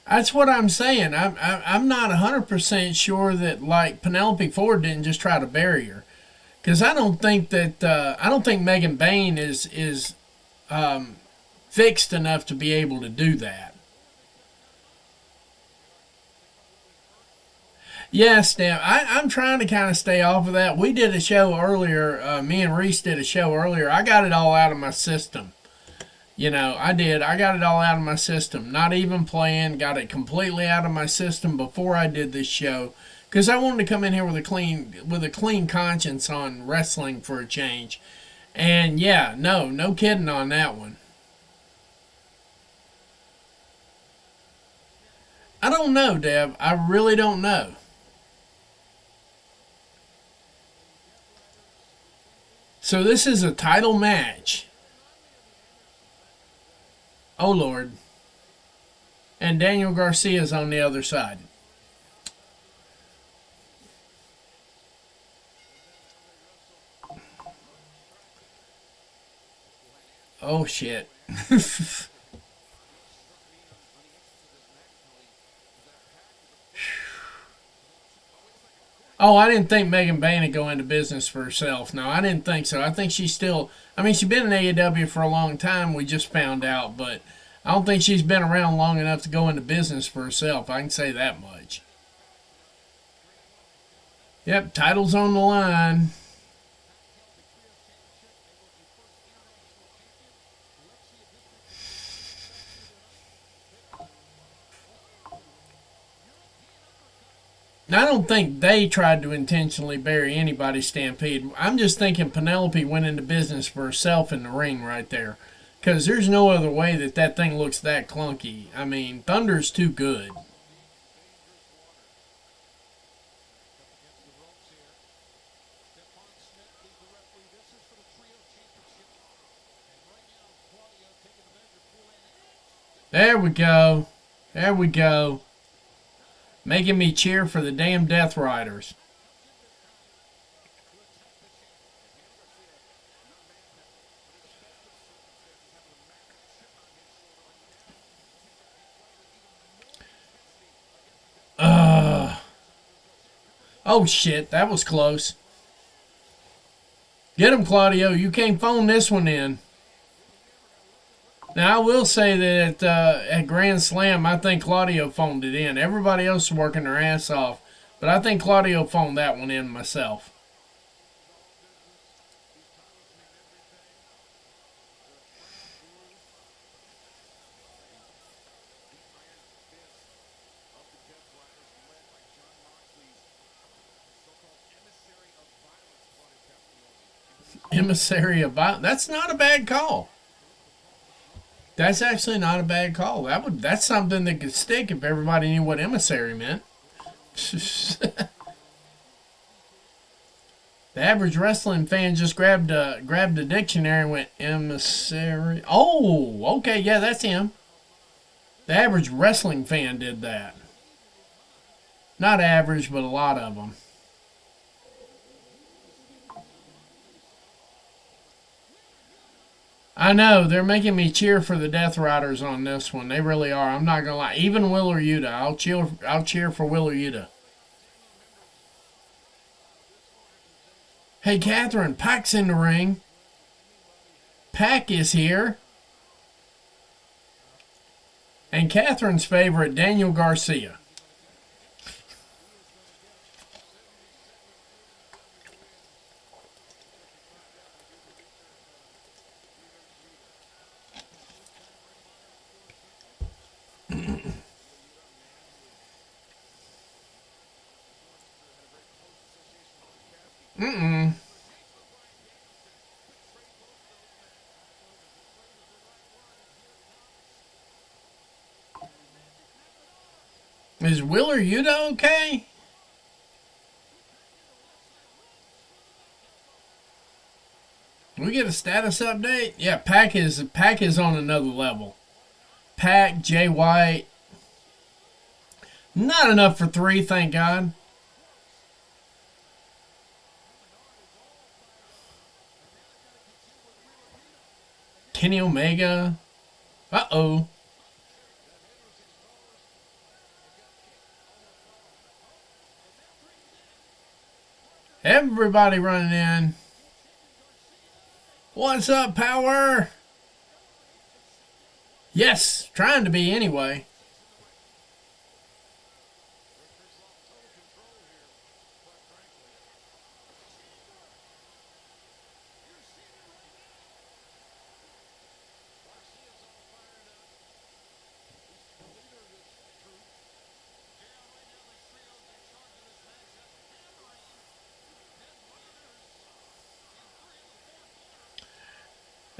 That's what I'm saying. I'm not 100% sure that like Penelope Ford didn't just try to bury her, because I don't think Megan Bayne is fixed enough to be able to do that. Yes, Dan. I'm trying to kind of stay off of that. We did a show earlier. Me and Reese did a show earlier. I got it all out of my system. You know, I did. I got it all out of my system. Not even playing. Got it completely out of my system before I did this show, because I wanted to come in here with a clean conscience on wrestling for a change. And yeah, no kidding on that one. I don't know, Deb. I really don't know. So this is a title match. Oh Lord. And Daniel Garcia's on the other side. Oh shit. Oh, I didn't think Megan Bayne would go into business for herself. No, I didn't think so. I think she's still. I mean, she's been in AEW for a long time. We just found out, but I don't think she's been around long enough to go into business for herself. I can say that much. Yep, title's on the line. Now, I don't think they tried to intentionally bury anybody's Stampede. I'm just thinking Penelope went into business for herself in the ring right there. Because there's no other way that that thing looks that clunky. I mean, Thunder's too good. There we go. There we go. Making me cheer for the damn Death Riders. Oh shit, that was close. Get him, Claudio. You can't phone this one in. Now, I will say that at Grand Slam, I think Claudio phoned it in. Everybody else is working their ass off. But I think Claudio phoned that one in myself. Emissary of violence. That's not a bad call. That's actually not a bad call. That's something that could stick if everybody knew what emissary meant. The average wrestling fan just grabbed a dictionary and went emissary. Oh, okay, yeah, that's him. The average wrestling fan did that. Not average, but a lot of them. I know, they're making me cheer for the Death Riders on this one. They really are. I'm not gonna lie. Even Willer Yuta. I'll cheer for Willer Yuta. Hey Catherine, Pac's in the ring. Pac is here. And Catherine's favorite, Daniel Garcia. Is Willer Yuta okay? We get a status update? Yeah, Pac is on another level. Pac, Jay White. Not enough for 3, thank God. Kenny Omega. Uh-oh. Everybody running in. What's up, Power? Yes, trying to be anyway.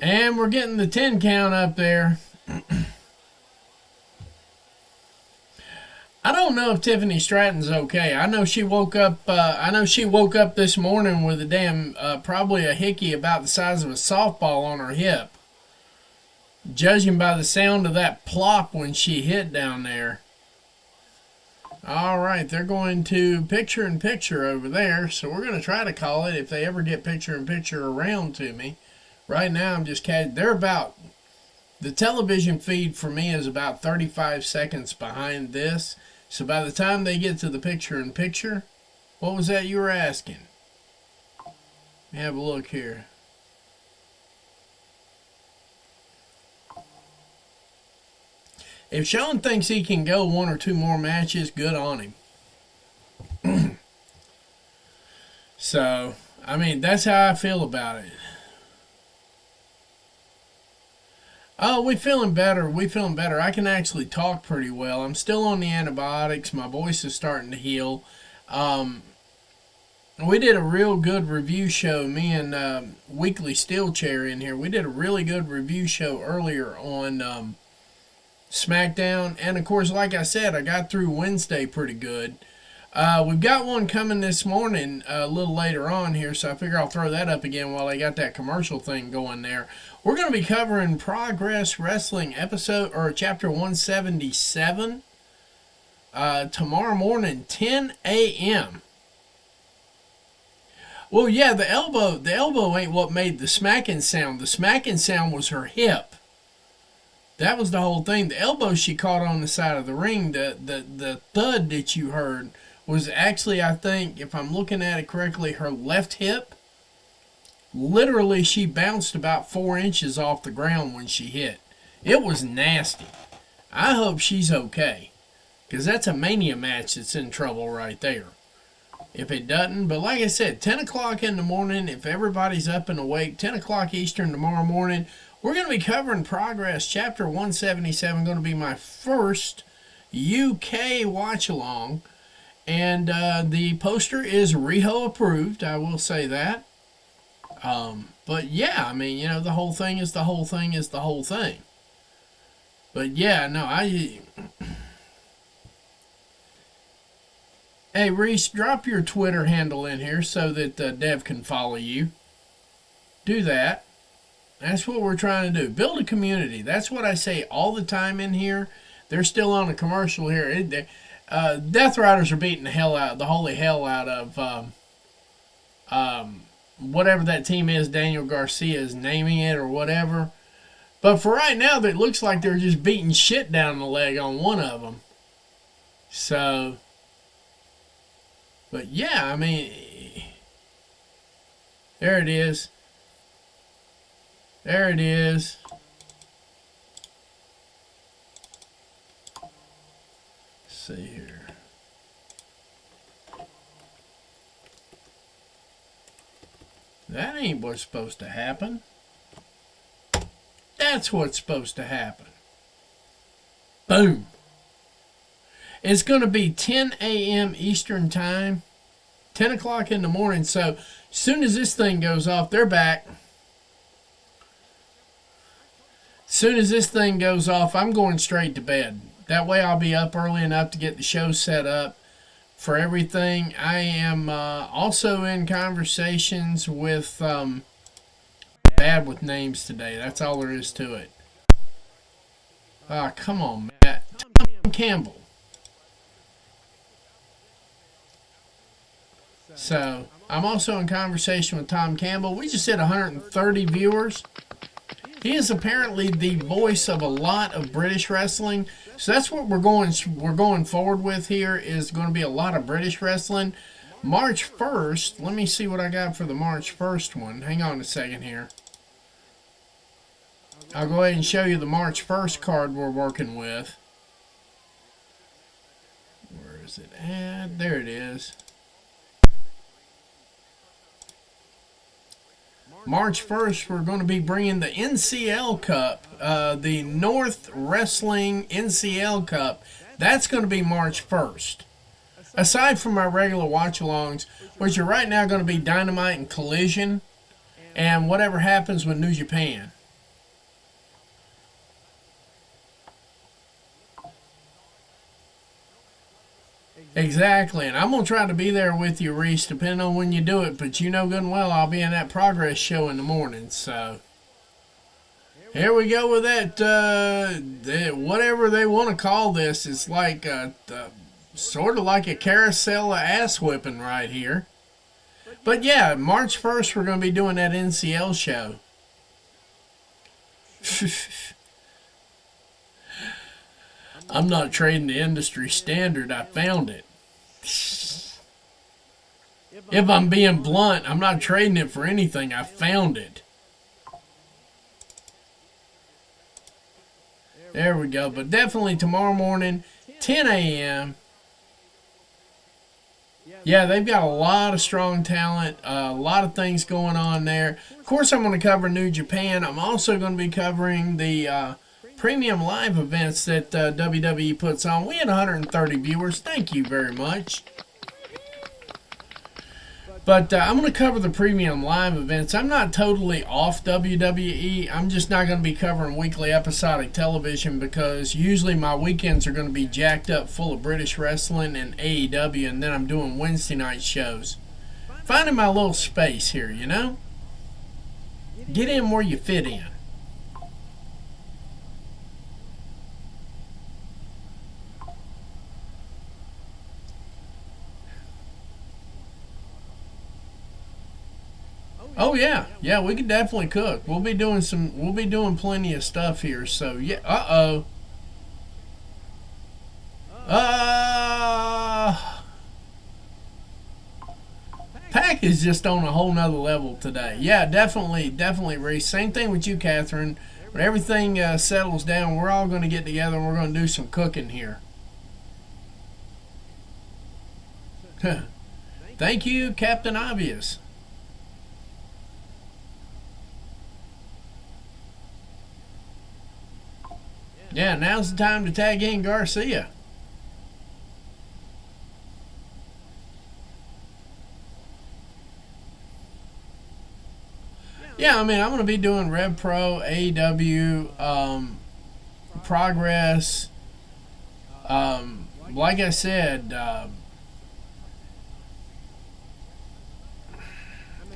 And we're getting the 10 count up there. I don't know if Tiffany Stratton's okay. I know she woke up. This morning with a damn, probably a hickey about the size of a softball on her hip. Judging by the sound of that plop when she hit down there. All right, they're going to picture-in-picture over there, so we're going to try to call it if they ever get picture-in-picture around to me. Right now, I'm just they're about, the television feed for me is about 35 seconds behind this. So by the time they get to the picture-in-picture, what was that you were asking? Let me have a look here. If Sean thinks he can go 1 or 2 more matches, good on him. So, I mean, that's how I feel about it. Oh, we feeling better. I can actually talk pretty well. I'm still on the antibiotics. My voice is starting to heal. We did a real good review show. Me and Weekly Steel Chair in here. We did a really good review show earlier on SmackDown. And, of course, like I said, I got through Wednesday pretty good. We've got one coming this morning a little later on here, so I figure I'll throw that up again while I got that commercial thing going there. We're going to be covering Progress Wrestling chapter 177 tomorrow morning, 10 a.m. Well, yeah, the elbow ain't what made the smacking sound. The smacking sound was her hip. That was the whole thing. The elbow she caught on the side of the ring, the thud that you heard was actually, I think, if I'm looking at it correctly, her left hip. Literally, she bounced about 4 inches off the ground when she hit. It was nasty. I hope she's okay, because that's a Mania match that's in trouble right there. If it doesn't, but like I said, 10 o'clock in the morning, if everybody's up and awake, 10 o'clock Eastern tomorrow morning, we're going to be covering Progress Chapter 177, going to be my first UK watch-along. And the poster is Riho approved, I will say that. But yeah, I mean, you know, the whole thing is the whole thing is the whole thing. But yeah, no, Hey, Reese, drop your Twitter handle in here so that Dev can follow you. Do that. That's what we're trying to do. Build a community. That's what I say all the time in here. They're still on a commercial here. Death Riders are beating the holy hell out of whatever that team is Daniel Garcia is naming it or whatever. But for right now, it looks like they're just beating shit down the leg on one of them. So, but yeah, I mean, there it is. There it is. Let's see here. That ain't what's supposed to happen. That's what's supposed to happen. Boom. It's going to be 10 a.m. Eastern Time. 10 o'clock in the morning. So, as soon as this thing goes off, they're back. As soon as this thing goes off, I'm going straight to bed. That way I'll be up early enough to get the show set up for everything. I am also in conversations with... bad with names today. That's all there is to it. Come on, Matt. Tom Campbell. So, I'm also in conversation with Tom Campbell. We just hit 130 viewers. He is apparently the voice of a lot of British wrestling. So that's what we're going forward with here, is going to be a lot of British wrestling. March 1st, let me see what I got for the March 1st one. Hang on a second here. I'll go ahead and show you the March 1st card we're working with. Where is it at? There it is. March 1st, we're going to be bringing the NCL Cup, the North Wrestling NCL Cup. That's going to be March 1st. Aside from our regular watch-alongs, which are right now going to be Dynamite and Collision, and whatever happens with New Japan. Exactly, and I'm going to try to be there with you, Reese, depending on when you do it, but you know good and well I'll be in that progress show in the morning, so... Here we go with that, whatever they want to call this. It's like sort of like a carousel of ass whipping right here. But yeah, March 1st we're going to be doing that NCL show. I'm not trading the industry standard. I found it. If I'm being blunt, I'm not trading it for anything. I found it. There we go. But definitely tomorrow morning, 10 a.m. Yeah, they've got a lot of strong talent, a lot of things going on there. Of course, I'm going to cover New Japan. I'm also going to be covering the premium live events that WWE puts on. We had 130 viewers. Thank you very much. But I'm going to cover the premium live events. I'm not totally off WWE. I'm just not going to be covering weekly episodic television because usually my weekends are going to be jacked up full of British wrestling and AEW, and then I'm doing Wednesday night shows. Finding my little space here, you know? Get in where you fit in. Oh yeah, yeah, we can definitely cook. We'll be doing plenty of stuff here. So yeah, Pack is just on a whole nother level today. Yeah, definitely, Reese. Same thing with you, Catherine. When everything settles down, we're all going to get together and we're going to do some cooking here. Thank you, Captain Obvious. Yeah, now's the time to tag in Garcia. Yeah, I mean, I'm going to be doing Rev Pro, AEW, Progress. Like I said,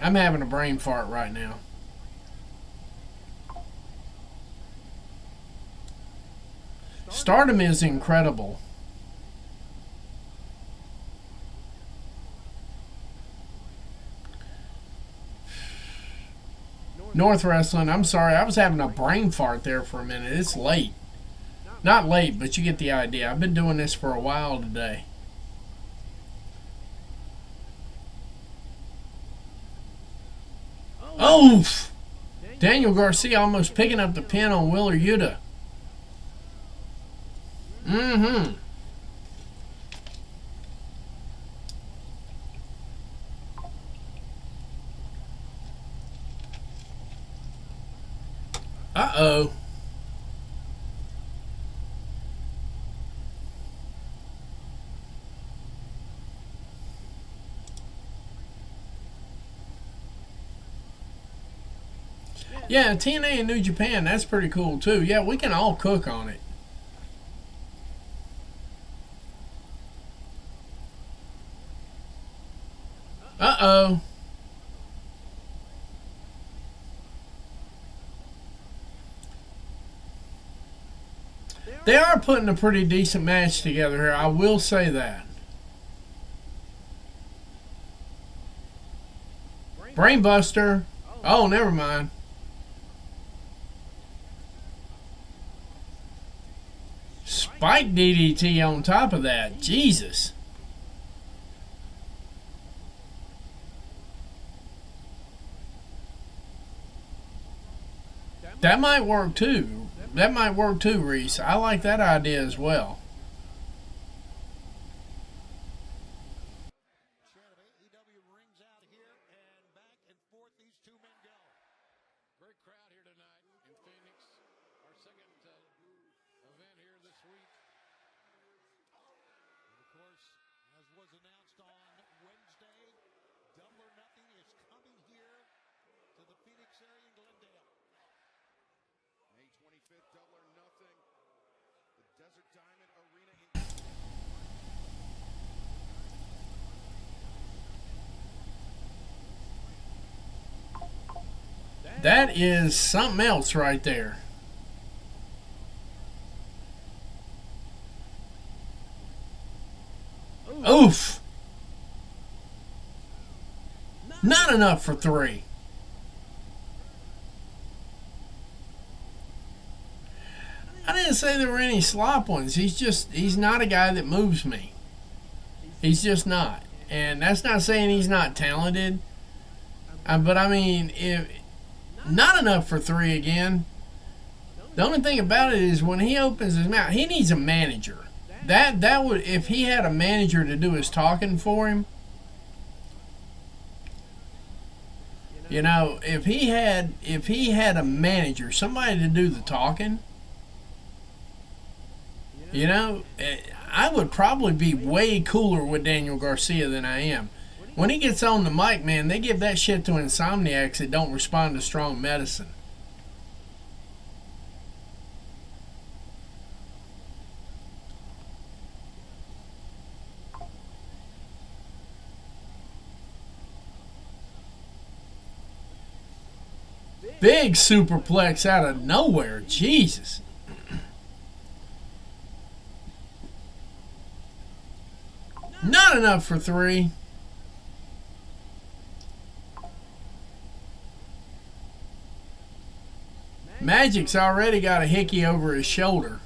I'm having a brain fart right now. Stardom is incredible. North Wrestling, I'm sorry, I was having a brain fart there for a minute. It's late. Not late, but you get the idea. I've been doing this for a while today. Oof! Daniel Garcia almost picking up the pin on Wheeler Yuta. Mm-hmm. Uh-oh. Yeah, TNA and New Japan, that's pretty cool too. Yeah, we can all cook on it. Uh-oh. They are putting a pretty decent match together here. I will say that. Brainbuster. Oh, never mind. Spike DDT on top of that. Jesus. That might work too. That might work too, Reese. I like that idea as well. AEW rings out here and back and forth these two men go. Great crowd here tonight in Phoenix. Our second event here this week. And of course, as was announced on Wednesday, Double or Nothing is coming here to the Phoenix area in Glendale. May 25th, Double or Nothing, the Desert Diamond Arena in That is something else right there. Oof. Not enough for 3. I didn't say there were any slop ones. He's not a guy that moves me. He's just not. And that's not saying he's not talented. But I mean, if not enough for 3 again. The only thing about it is when he opens his mouth, he needs a manager. That would, if he had a manager to do his talking for him. You know, if he had a manager, somebody to do the talking, you know, I would probably be way cooler with Daniel Garcia than I am. When he gets on the mic, man, they give that shit to insomniacs that don't respond to strong medicine. Big superplex out of nowhere. Jesus. Not enough for 3. Magic's already got a hickey over his shoulder.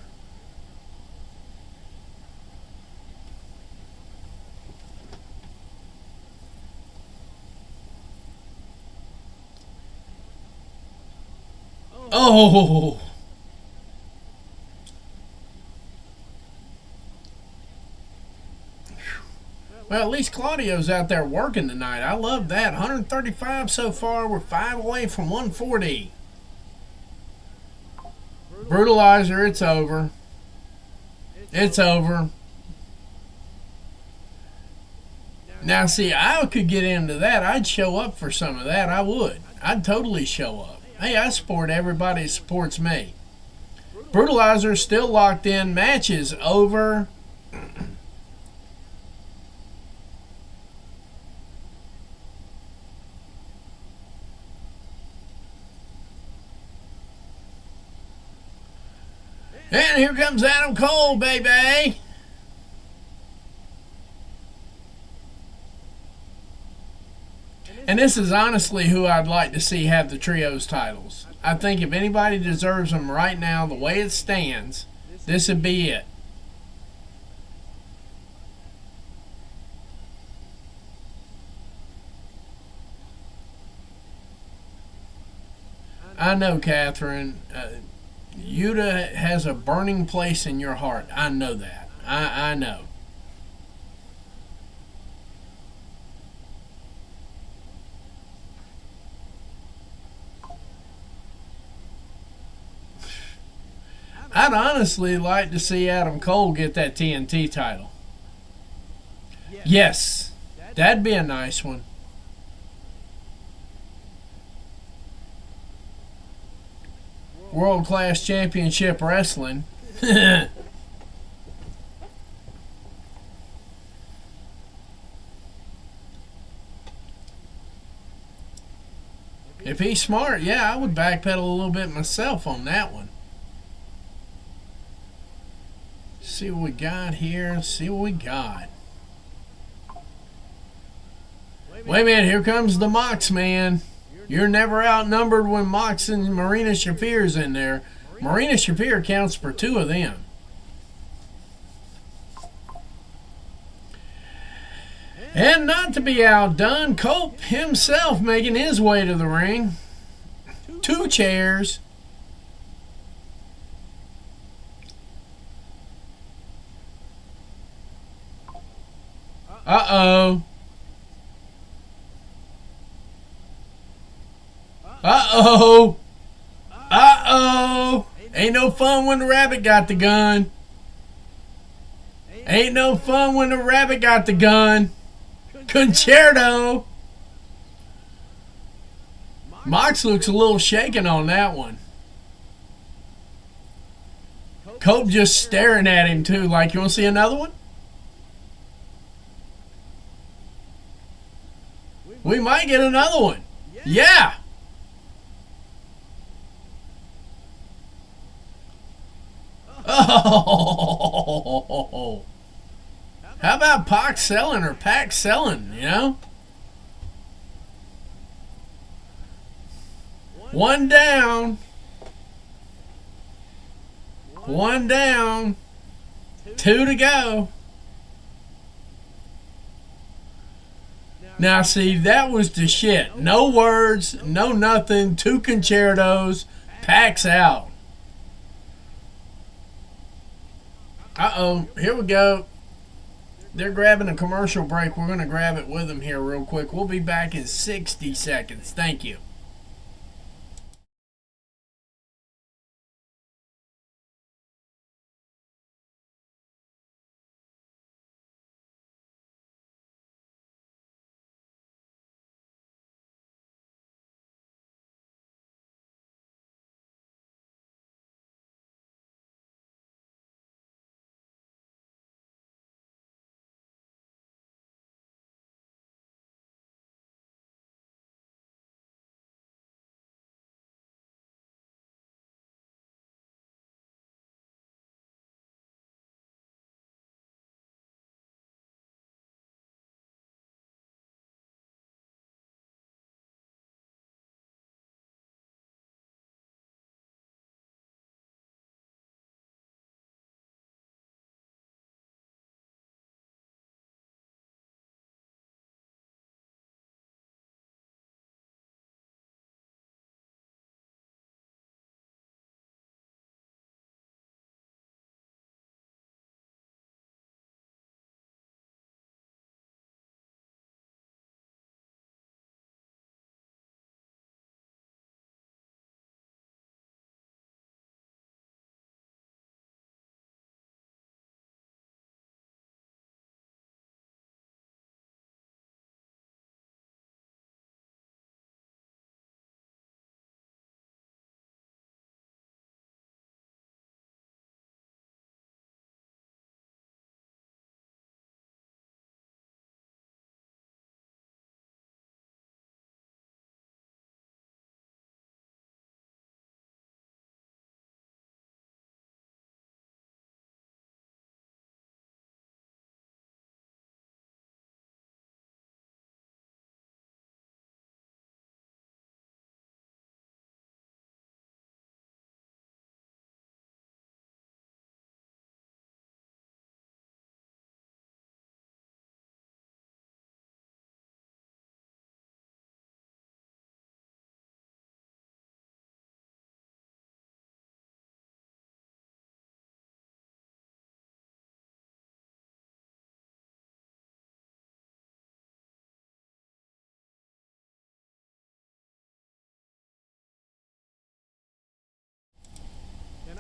Oh! Well, at least Claudio's out there working tonight. I love that. 135 so far. We're 5 away from 140. Brutalizer, it's over. It's over. Now, see, I could get into that. I'd show up for some of that. I would. I'd totally show up. Hey, I support everybody that supports me. Brutalizer still locked in. Match is over. And here comes Adam Cole, baby. And this is honestly who I'd like to see have the trios titles. I think if anybody deserves them right now, the way it stands, this would be it. I know, Catherine. Yuta has a burning place in your heart. I know that. I know. I'd honestly like to see Adam Cole get that TNT title. Yes, that'd be a nice one. World Class Championship Wrestling. If he's smart, yeah, I would backpedal a little bit myself on that one. See what we got here. See what we got. Wait a minute, here comes the Mox man. You're never outnumbered when Mox and Marina Shafir's in there. Marina Shafir counts for 2 of them. And not to be outdone, Cope himself making his way to the ring. 2 chairs. Uh-oh. Uh-oh. Uh-oh. Ain't no fun when the rabbit got the gun. Ain't no fun when the rabbit got the gun. Concerto. Mox looks a little shaken on that one. Cope just staring at him too, like, you want to see another one? We might get another one. Yeah. box selling or pack selling, you know? One down. One down. Two to go. Now, see, that was the shit. No words, no nothing. Two concertos. Packs out. Uh-oh. Here we go. They're grabbing a commercial break. We're going to grab it with them here real quick. We'll be back in 60 seconds. Thank you.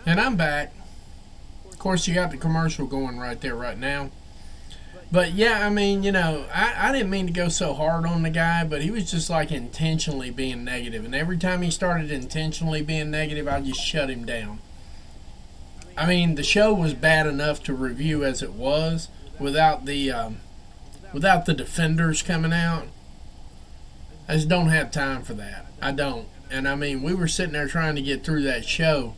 And I'm back. Of course, you got the commercial going right there right now. But yeah, I mean, you know, I didn't mean to go so hard on the guy, but he was just like intentionally being negative. And every time he started intentionally being negative, I just shut him down. I mean, the show was bad enough to review as it was without the defenders coming out. I just don't have time for that. I don't. And I mean, we were sitting there trying to get through that show.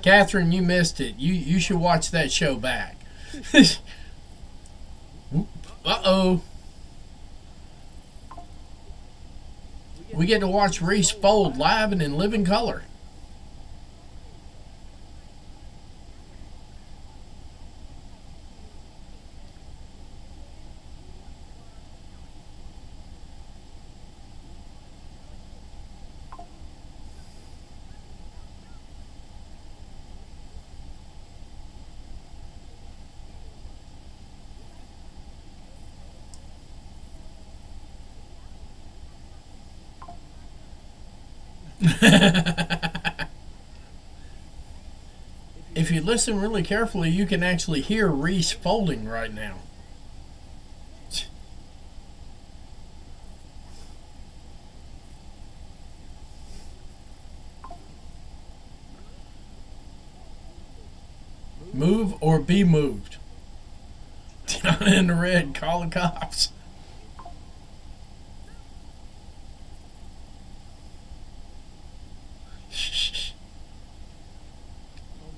Catherine, you missed it. You should watch that show back. Uh-oh. We get to watch Reese fold live and in living color. If you listen really carefully, you can actually hear Reese folding right now. Move or be moved. Down in the red, call the cops.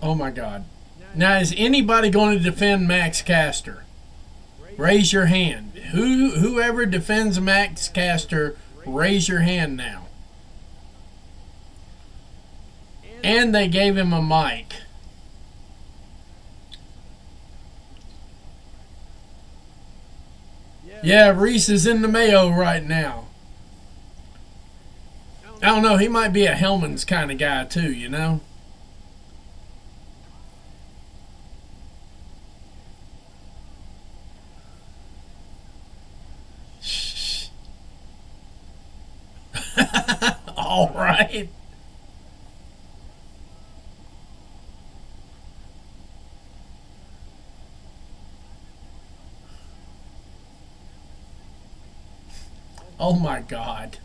Oh my God. Now, is anybody going to defend Max Caster? Raise your hand. Whoever defends Max Caster, raise your hand now. And they gave him a mic. Yeah, Reese is in the Mayo right now. I don't know, he might be a Hellman's kind of guy too, you know? All right. Oh my God.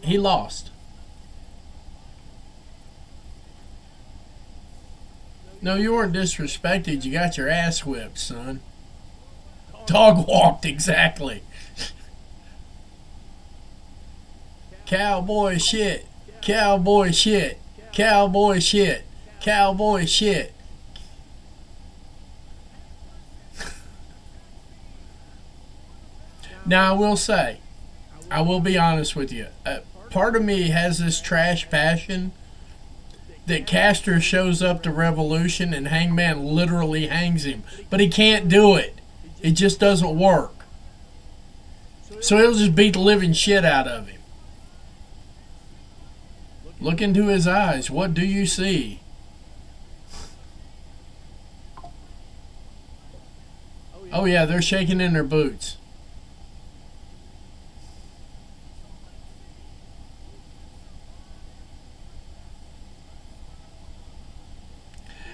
He lost. No, you weren't disrespected. You got your ass whipped, son. Dog walked, exactly. Cowboy shit. Cowboy shit. Cowboy shit. Cowboy shit. Now, I will say, I will be honest with you. Part of me has this trash passion that Caster shows up to Revolution and Hangman literally hangs him. But he can't do it. It just doesn't work. So he'll just beat the living shit out of him. Look into his eyes. What do you see? Oh yeah, they're shaking in their boots.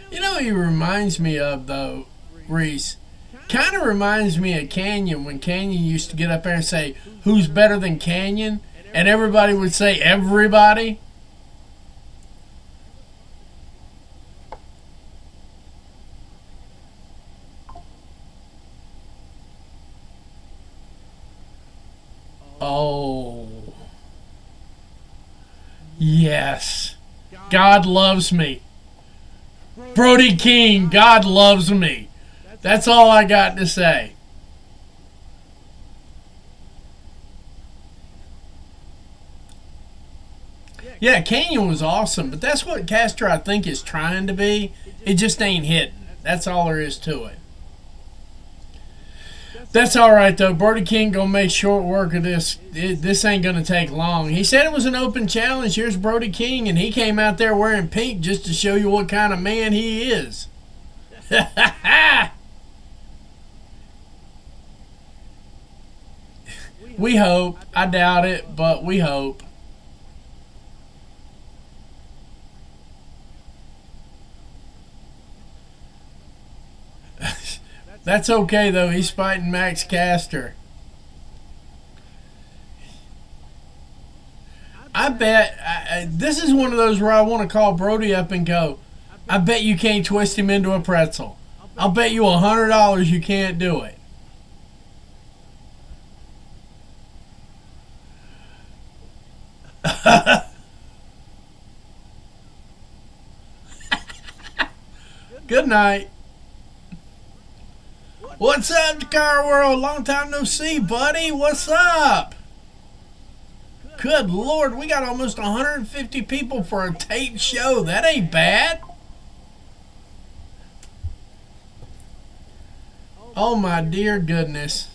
You know what he reminds me of, though, Reese? Kind of reminds me of Canyon, when Canyon used to get up there and say, who's better than Canyon? And everybody would say, everybody. Oh. Yes. God loves me. Brody King, God loves me. That's all I got to say. Yeah, Canyon was awesome, but that's what Caster, I think, is trying to be. It just ain't hitting. That's all there is to it. That's all right, though. Brody King going to make short work of this. This ain't going to take long. He said it was an open challenge. Here's Brody King, and he came out there wearing pink just to show you what kind of man he is. We hope. I doubt it, but we hope. That's okay, though. He's fighting Max Caster. I bet this is one of those where I want to call Brody up and go, I bet you can't twist him into a pretzel. I'll bet you $100 you can't do it. Good night. What's up, Car World? Long time no see, buddy. What's up? Good Lord, we got almost 150 people for a taped show. That ain't bad. Oh, my dear goodness.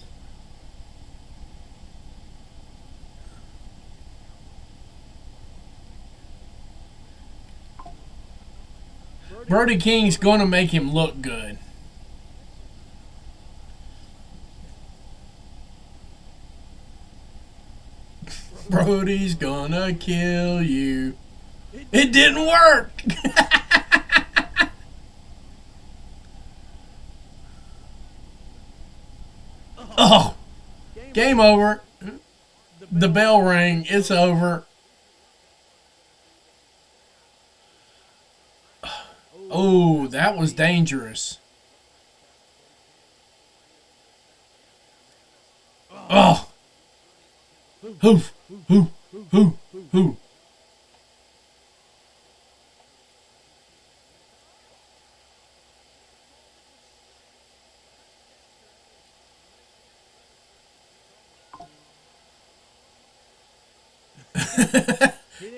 Brody King's going to make him look good. Brody's gonna kill you. It didn't work. Oh, game over. The bell rang. It's over. Oh, that was dangerous. Oh. Hoof, hoof, hoof, hoof.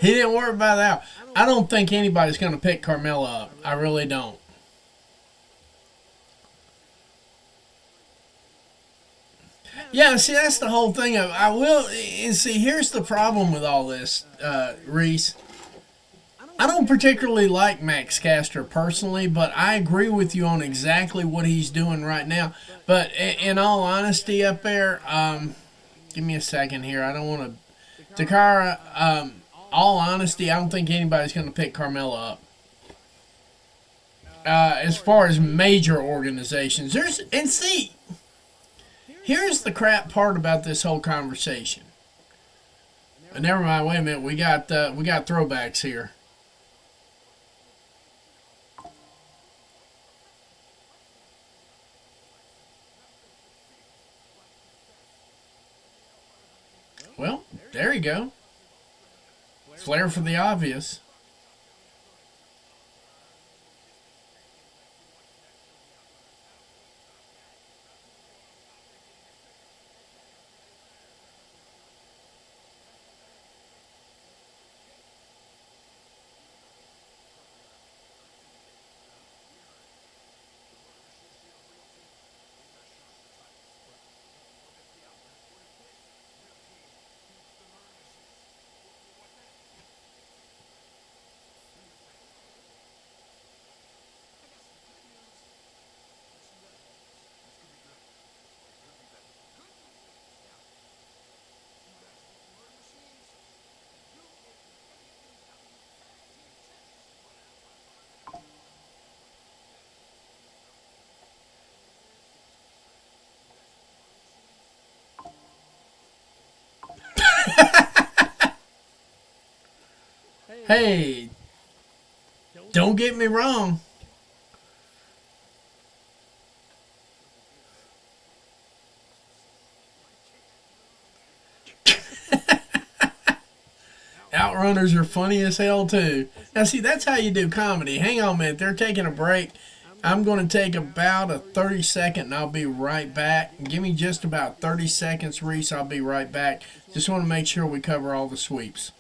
He didn't work by that. I don't think anybody's going to pick Carmelo up. I really don't. Yeah, see, that's the whole thing. I will, and see, here's the problem with all this, Reese. I don't particularly like Max Caster personally, but I agree with you on exactly what he's doing right now. But in all honesty, up there, give me a second here. I don't want to. Takara, all honesty, I don't think anybody's going to pick Carmelo up. As far as major organizations, here's the crap part about this whole conversation. Never mind. Wait a minute. We got throwbacks here. Well, there you go. Flair for the obvious. Hey, don't get me wrong. Outrunners are funny as hell too. Now see, that's how you do comedy. Hang on a minute, they're taking a break. I'm going to take about a 30-second and I'll be right back. Give me just about 30 seconds, Reese. I'll be right back. Just want to make sure we cover all the sweeps.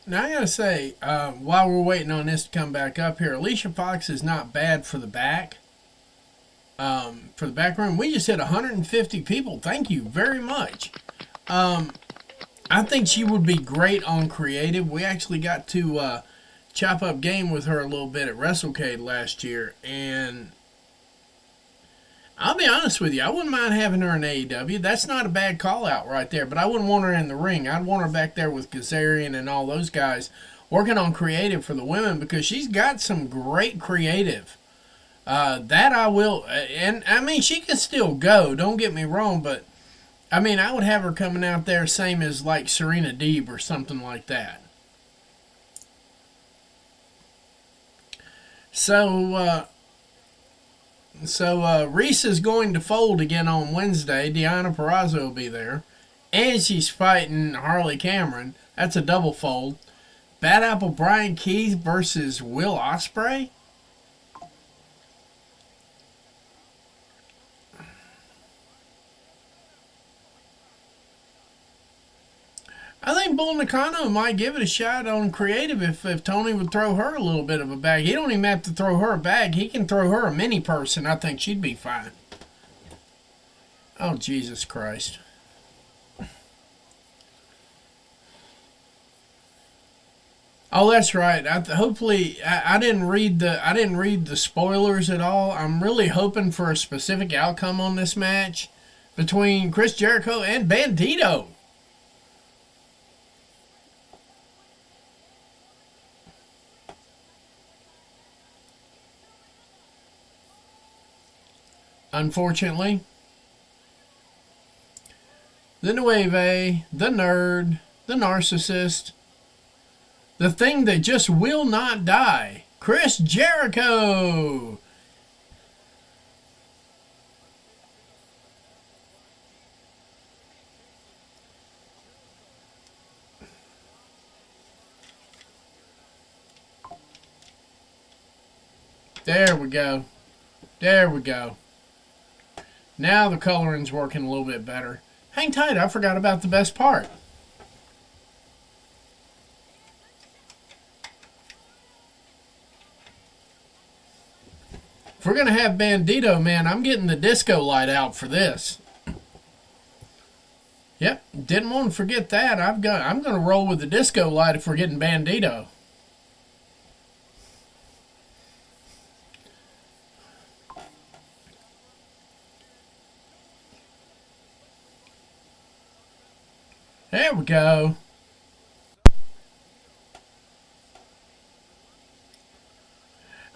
Now I gotta say, while we're waiting on this to come back up here, Alicia Fox is not bad for the back. For the back room, we just hit 150 people. Thank you very much. I think she would be great on creative. We actually got to chop up game with her a little bit at WrestleCade last year, and I'll be honest with you, I wouldn't mind having her in AEW. That's not a bad call out right there, but I wouldn't want her in the ring. I'd want her back there with Kazarian and all those guys working on creative for the women, because she's got some great creative. That I will, and I mean, she can still go, don't get me wrong, but I mean, I would have her coming out there same as like Serena Deeb or something like that. So Reese is going to fold again on Wednesday. Deonna Purrazzo will be there. And she's fighting Harley Cameron. That's a double fold. Bad Apple Brian Keith versus Will Ospreay. I think Bull Nakano might give it a shot on creative if Tony would throw her a little bit of a bag. He don't even have to throw her a bag. He can throw her a mini person. I think she'd be fine. Oh, Jesus Christ. Oh, that's right. Hopefully, I didn't read the spoilers at all. I'm really hoping for a specific outcome on this match between Chris Jericho and Bandito. Unfortunately, the Nueve, the nerd, the narcissist, the thing that just will not die, Chris Jericho. There we go. There we go. Now the coloring's working a little bit better. Hang tight, I forgot about the best part. If we're going to have Bandito, man, I'm getting the disco light out for this. Yep, didn't want to forget that. I'm going to roll with the disco light if we're getting Bandito. There we go.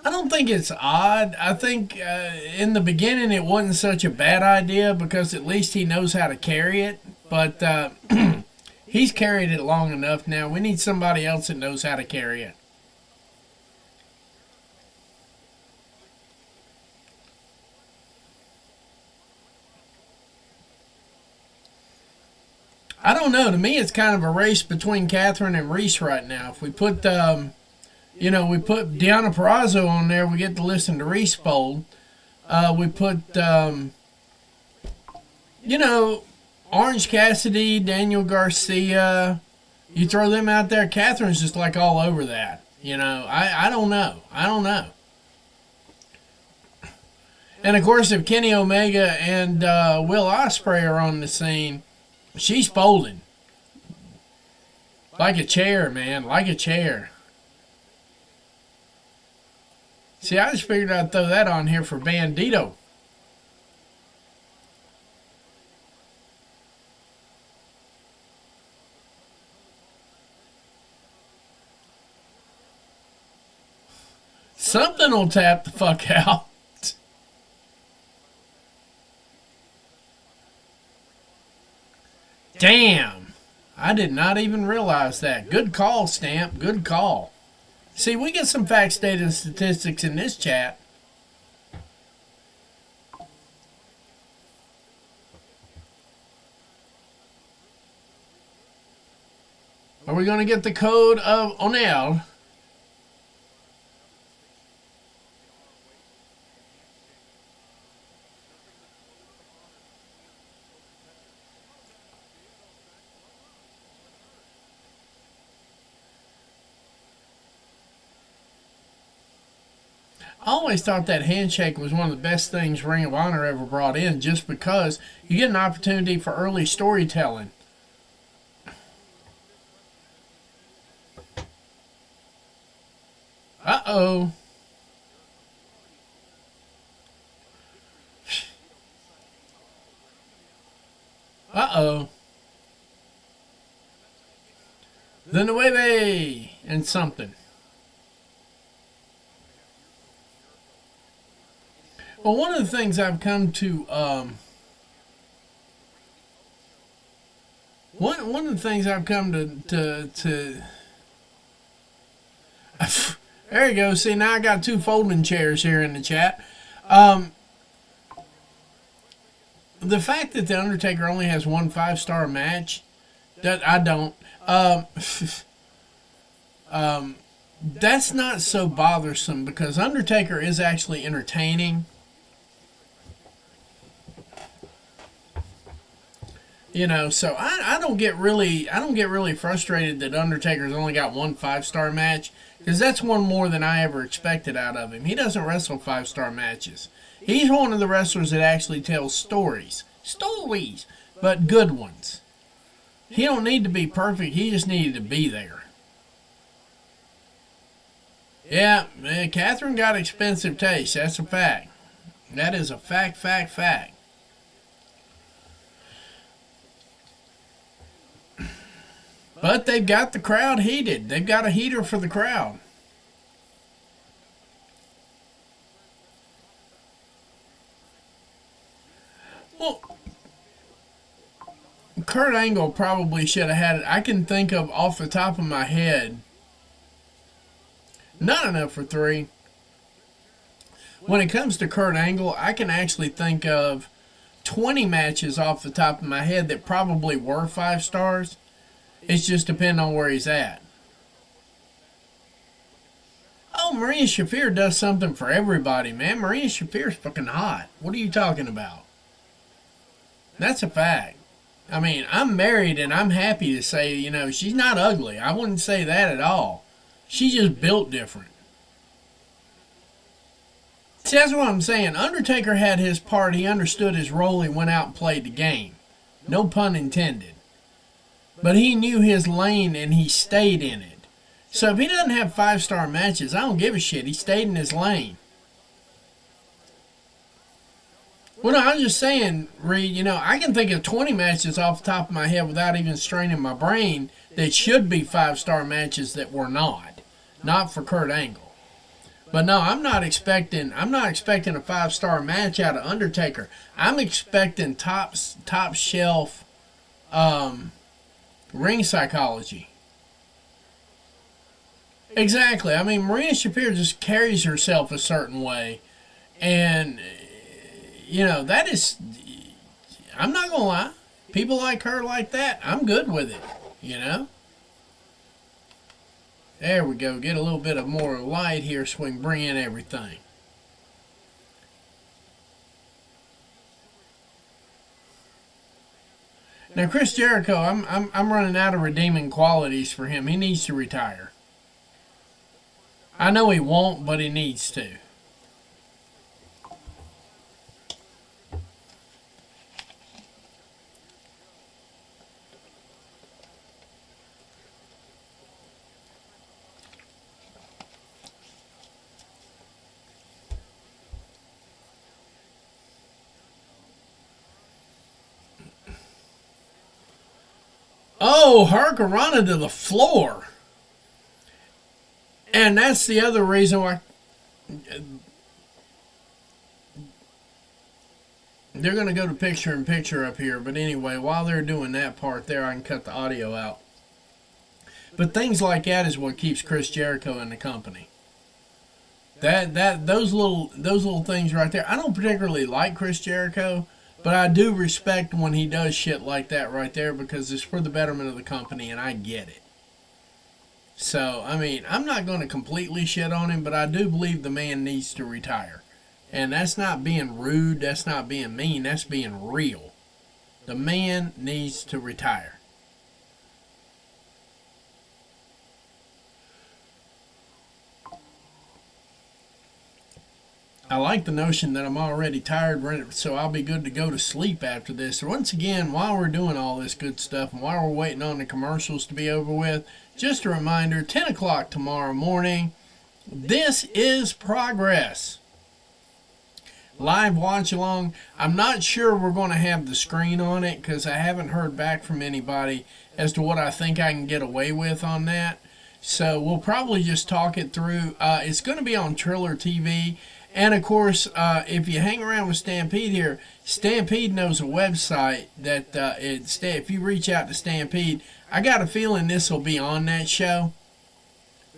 I don't think it's odd. I think in the beginning it wasn't such a bad idea because at least he knows how to carry it. But he's carried it long enough now. We need somebody else that knows how to carry it. I don't know. To me, it's kind of a race between Catherine and Reese right now. If we put, we put Deonna Purrazzo on there, we get to listen to Reese fold. We put, Orange Cassidy, Daniel Garcia. You throw them out there, Catherine's just like all over that. I don't know. I don't know. And of course, if Kenny Omega and Will Ospreay are on the scene, she's folding. Like a chair, man. Like a chair. See, I just figured I'd throw that on here for Bandito. Something will tap the fuck out. Damn. I did not even realize that. Good call, Stamp. Good call. See, we get some facts, data, and statistics in this chat. Are we going to get the code of Onel? I always thought that handshake was one of the best things Ring of Honor ever brought in, just because you get an opportunity for early storytelling. Uh-oh. Uh-oh. The Nueve and something. Well, one of the things I've come to one of the things I've come to there you go. See, now I got two folding chairs here in the chat. The fact that the Undertaker only has one 5-star match, that I don't. That's not so bothersome because Undertaker is actually entertaining. You know, so I don't get really frustrated that Undertaker's only got one 5-star match, because that's one more than I ever expected out of him. He doesn't wrestle 5-star matches. He's one of the wrestlers that actually tells stories, but good ones. He don't need to be perfect. He just needed to be there. Yeah, man, Catherine got expensive taste. That's a fact. That is a fact. But they've got the crowd heated. They've got a heater for the crowd. Well, Kurt Angle probably should have had it. I can think of off the top of my head. Not enough for 3. When it comes to Kurt Angle, I can actually think of 20 matches off the top of my head that probably were 5 stars. It's just depending on where he's at. Oh, Marina Shafir does something for everybody, man. Marina Shafir's fucking hot. What are you talking about? That's a fact. I mean, I'm married and I'm happy to say, you know, she's not ugly. I wouldn't say that at all. She's just built different. See, that's what I'm saying. Undertaker had his part. He understood his role. He went out and played the game. No pun intended. But he knew his lane and he stayed in it. So if he doesn't have 5-star matches, I don't give a shit. He stayed in his lane. Well, no, I'm just saying, Reed, you know, I can think of 20 matches off the top of my head without even straining my brain that should be 5-star matches that were not. Not for Kurt Angle. But no, I'm not expecting a 5-star match out of Undertaker. I'm expecting top shelf ring psychology. Exactly. I mean, Marina Shafir just carries herself a certain way. And, you know, that is, I'm not going to lie. People like her like that, I'm good with it, you know. There we go. Get a little bit of more light here so we can bring in everything. Now, Chris Jericho, I'm running out of redeeming qualities for him. He needs to retire. I know he won't, but he needs to. Oh, Hurricanrana to the floor. And that's the other reason why they're going to go to picture-in-picture up here. But anyway, while they're doing that part there, I can cut the audio out. But things like that is what keeps Chris Jericho in the company. Those little things right there. I don't particularly like Chris Jericho, but I do respect when he does shit like that right there because it's for the betterment of the company, and I get it. So, I mean, I'm not going to completely shit on him, but I do believe the man needs to retire. And that's not being rude, that's not being mean, that's being real. The man needs to retire. I like the notion that I'm already tired, so I'll be good to go to sleep after this. So once again, while we're doing all this good stuff and while we're waiting on the commercials to be over with, just a reminder, 10 o'clock tomorrow morning, this is Progress. Live watch along. I'm not sure we're going to have the screen on it because I haven't heard back from anybody as to what I think I can get away with on that. So we'll probably just talk it through. It's going to be on Triller TV. And of course, if you hang around with Stampede here, Stampede knows a website that if you reach out to Stampede, I got a feeling this will be on that show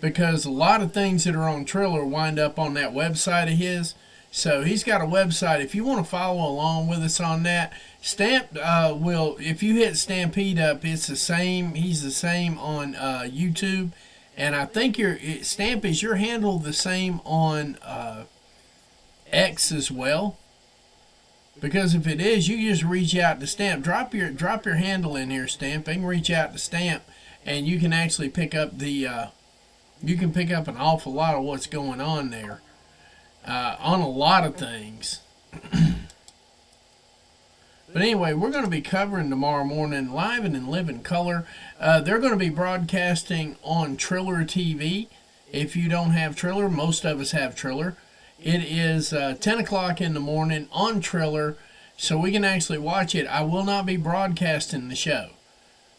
because a lot of things that are on Triller wind up on that website of his. So he's got a website. If you want to follow along with us on that, if you hit Stampede up, it's the same. He's the same on YouTube. And I think Stamp, is your handle the same on X as well? Because if it is, you just reach out to Stamp. Drop your handle in here, Stamp. They can reach out to Stamp, and you can actually pick up an awful lot of what's going on there. On a lot of things. But anyway, we're going to be covering tomorrow morning live and in living color. They're going to be broadcasting on Triller TV. If you don't have Triller, most of us have Triller. It is 10 o'clock in the morning on Triller, so we can actually watch it. I will not be broadcasting the show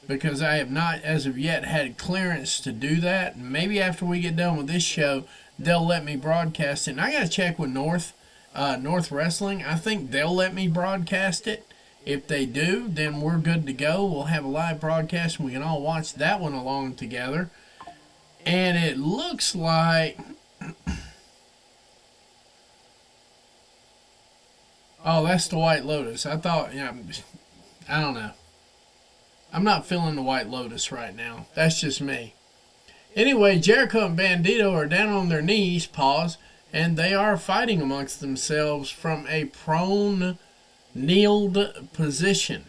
because I have not, as of yet, had clearance to do that. Maybe after we get done with this show, they'll let me broadcast it. And I got to check with North Wrestling. I think they'll let me broadcast it. If they do, then we're good to go. We'll have a live broadcast and we can all watch that one along together. And it looks like... Oh, that's the White Lotus. I thought, I don't know. I'm not feeling the White Lotus right now. That's just me. Anyway, Jericho and Bandito are down on their knees, and they are fighting amongst themselves from a prone, kneeled position.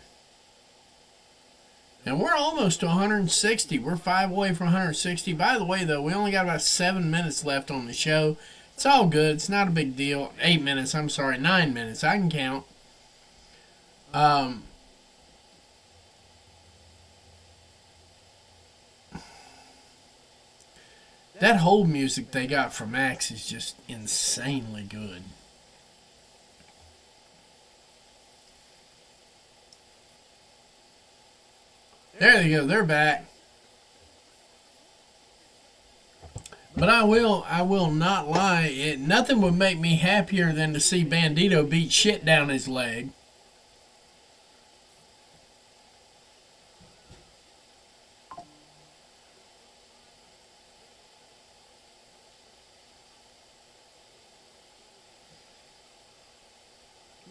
And we're almost to 160. We're 5 away from 160. By the way, though, we only got about 7 minutes left on the show. It's all good. It's not a big deal. 8 minutes. I'm sorry, 9 minutes. I can count. That hold music they got from Max is just insanely good. There they go. They're back. But I will not lie. Nothing would make me happier than to see Bandito beat shit down his leg.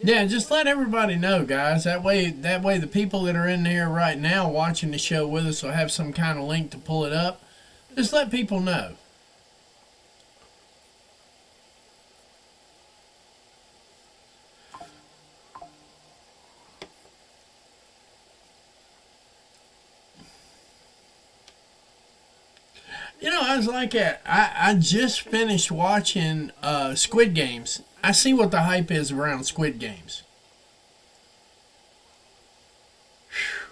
Yeah, just let everybody know, guys. That way the people that are in there right now watching the show with us will have some kind of link to pull it up. Just let people know. I was like, I just finished watching Squid Games. I see what the hype is around Squid Games. Whew.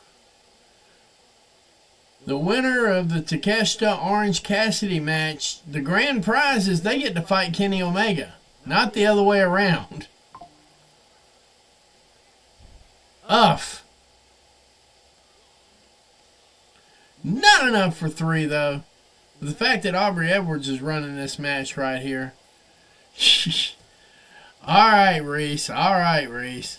The winner of the Takeshita Orange Cassidy match, the grand prize is they get to fight Kenny Omega, not the other way around. Uff. Not enough for 3, though. The fact that Aubrey Edwards is running this match right here. All right, Reese. All right, Reese.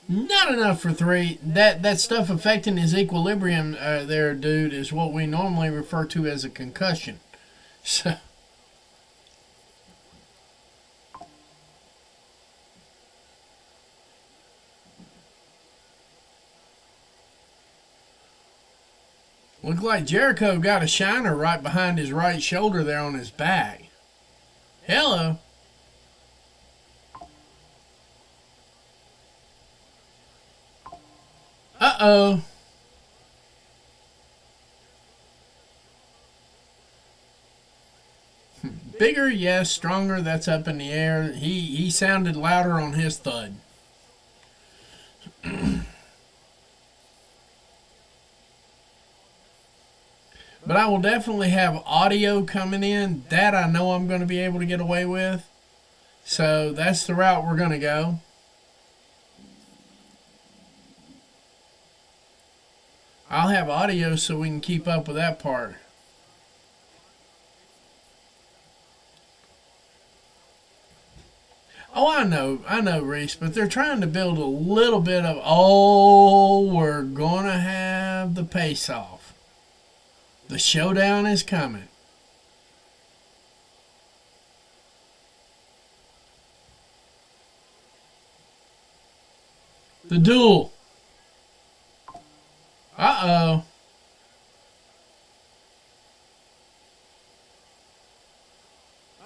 Not enough for 3. That stuff affecting his equilibrium there, dude, is what we normally refer to as a concussion. So... Looked like Jericho got a shiner right behind his right shoulder there on his back. Hello. Uh-oh. Bigger, yes. Stronger, that's up in the air. He sounded louder on his thud. But I will definitely have audio coming in. That I know I'm going to be able to get away with. So that's the route we're going to go. I'll have audio so we can keep up with that part. Oh, I know, Reese, but they're trying to build a little bit of, oh, we're going to have the pace-off. The showdown is coming. The duel. Uh-oh.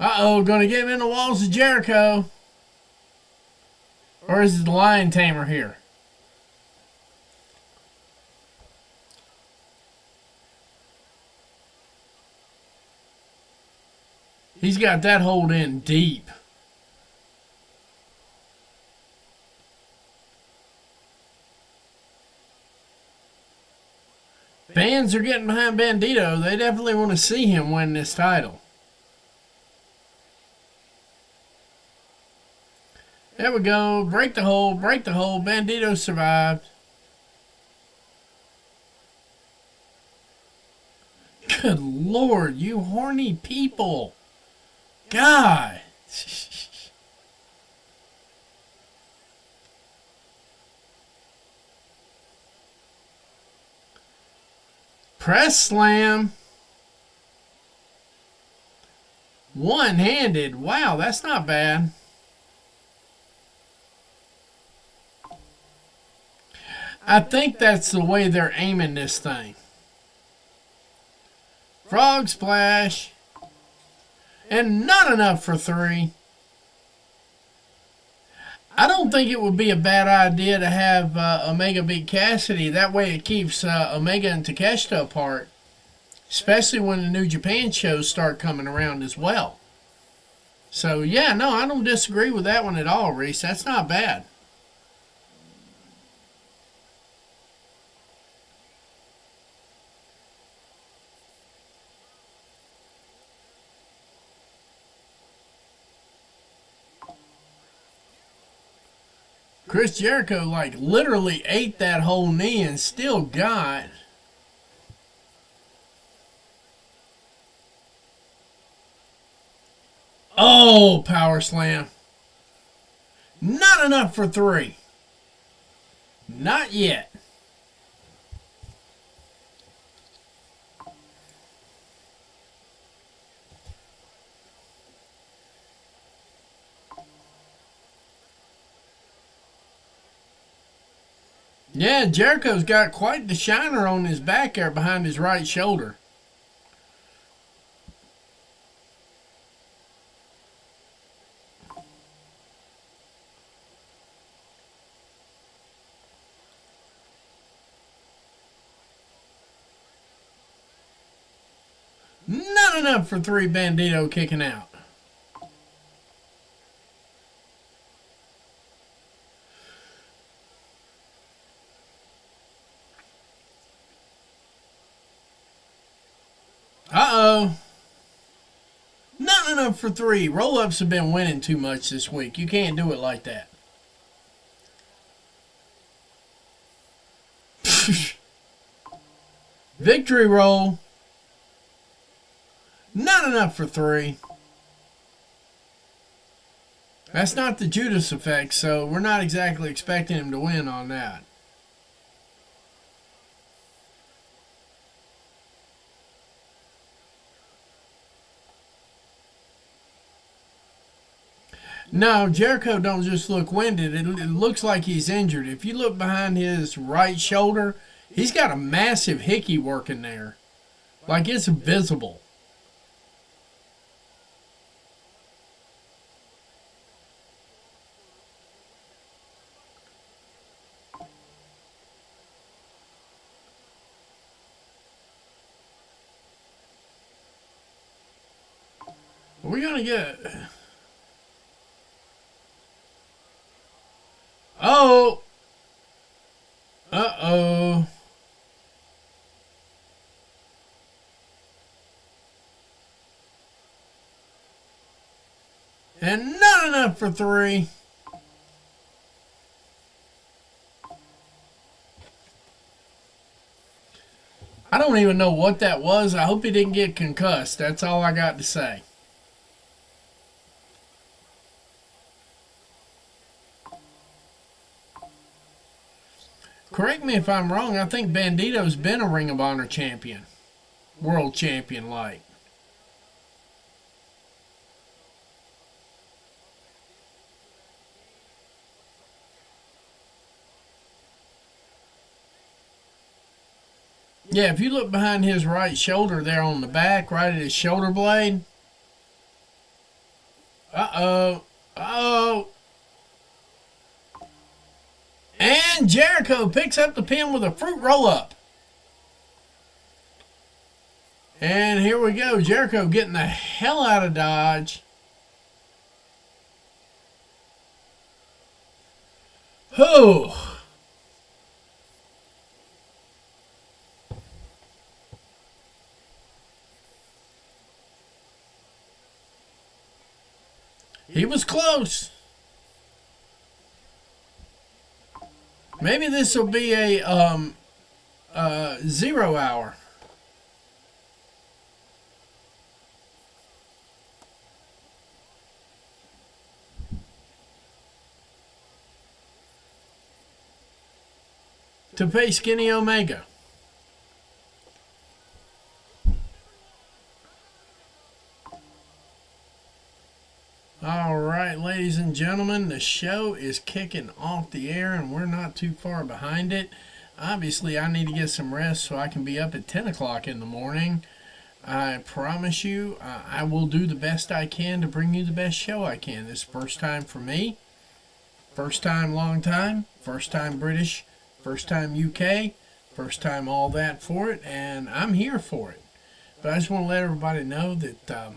Uh-oh, gonna get him in the walls of Jericho. Or is it the lion tamer here? He's got that hold in deep. Fans are getting behind Bandito. They definitely want to see him win this title. There we go. Break the hold. Break the hold. Bandito survived. Good Lord, you horny people. God. Press slam. One-handed. Wow, that's not bad. I think that's the way they're aiming this thing. Frog splash. And not enough for 3. I don't think it would be a bad idea to have Omega beat Cassidy. That way it keeps Omega and Takeshita apart. Especially when the New Japan shows start coming around as well. So, yeah, no, I don't disagree with that one at all, Reese. That's not bad. Chris Jericho, like, literally ate that whole knee and still got... Oh, power slam. Not enough for 3. Not yet. Yeah, Jericho's got quite the shiner on his back there behind his right shoulder. Not enough for 3. Bandito kicking out. Uh-oh. Not enough for 3. Roll-ups have been winning too much this week. You can't do it like that. Victory roll. Not enough for 3. That's not the Judas effect, so we're not exactly expecting him to win on that. No, Jericho don't just look winded. It looks like he's injured. If you look behind his right shoulder, he's got a massive hickey working there. Like it's visible. We're going to get... Oh! Uh-oh. And not enough for 3. I don't even know what that was. I hope he didn't get concussed. That's all I got to say. Correct me if I'm wrong. I think Bandito's been a Ring of Honor champion. World champion, like. Yeah, if you look behind his right shoulder there on the back, right at his shoulder blade. Uh-oh. Uh-oh. And Jericho picks up the pin with a fruit roll-up. And here we go. Jericho getting the hell out of Dodge. Oh. He was close. Maybe this will be a 0 hour. To face Kenny Omega. All right, ladies and gentlemen, the show is kicking off the air, and we're not too far behind it. Obviously, I need to get some rest so I can be up at 10 o'clock in the morning. I promise you, I will do the best I can to bring you the best show I can. This is first time for me. First time, long time. First time British. First time UK. First time all that for it, and I'm here for it. But I just want to let everybody know that...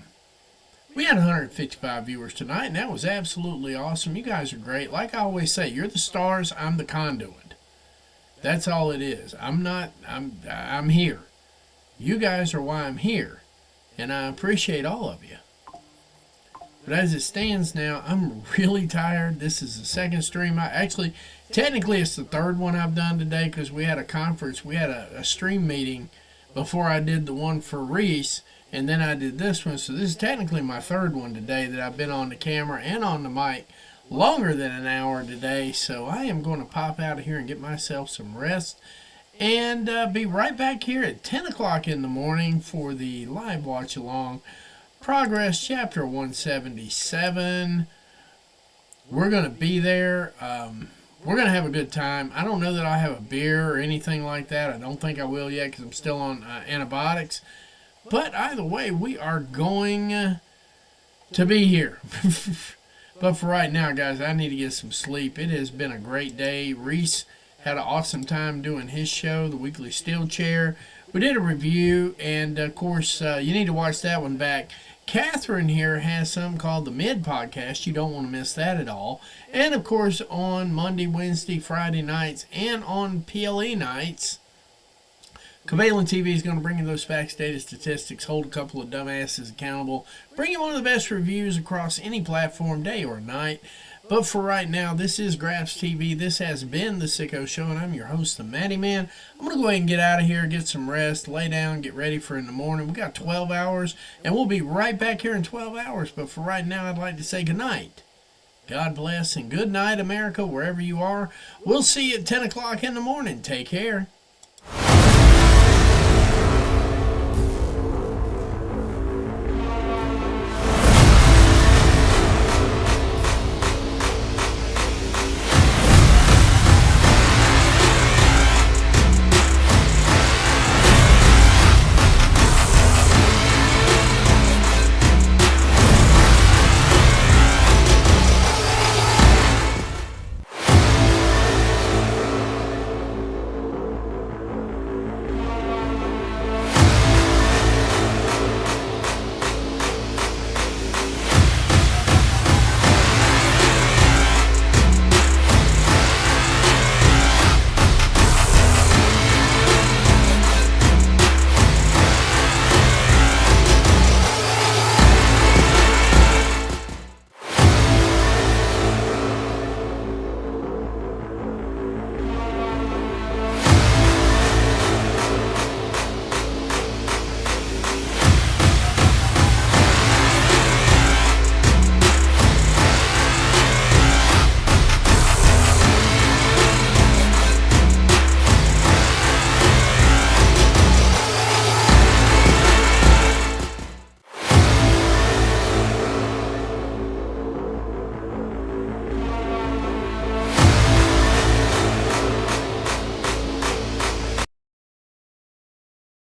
we had 155 viewers tonight, and that was absolutely awesome. You guys are great. Like I always say, you're the stars, I'm the conduit. That's all it is. I'm here. You guys are why I'm here, and I appreciate all of you. But as it stands now, I'm really tired. This is the second stream. Technically, it's the third one I've done today because we had a conference. We had a stream meeting before I did the one for Reese. And then I did this one. So this is technically my third one today that I've been on the camera and on the mic longer than an hour today. So I am going to pop out of here and get myself some rest. And be right back here at 10 o'clock in the morning for the live watch along. Progress Chapter 177. We're going to be there. We're going to have a good time. I don't know that I have a beer or anything like that. I don't think I will yet because I'm still on antibiotics. But either way, we are going to be here. But for right now, guys, I need to get some sleep. It has been a great day. Reese had an awesome time doing his show, The Weekly Steel Chair. We did a review, and of course, you need to watch that one back. Catherine here has something called the Mid Podcast. You don't want to miss that at all. And of course, on Monday, Wednesday, Friday nights, and on PLE nights, Cavalin TV is going to bring you those facts, data, statistics, hold a couple of dumbasses accountable, bring you one of the best reviews across any platform, day or night. But for right now, this is Graphs TV. This has been The Sicko Show, and I'm your host, the Matty Man. I'm going to go ahead and get out of here, get some rest, lay down, get ready for in the morning. We got 12 hours, and we'll be right back here in 12 hours. But for right now, I'd like to say good night. God bless, and good night, America, wherever you are. We'll see you at 10 o'clock in the morning. Take care.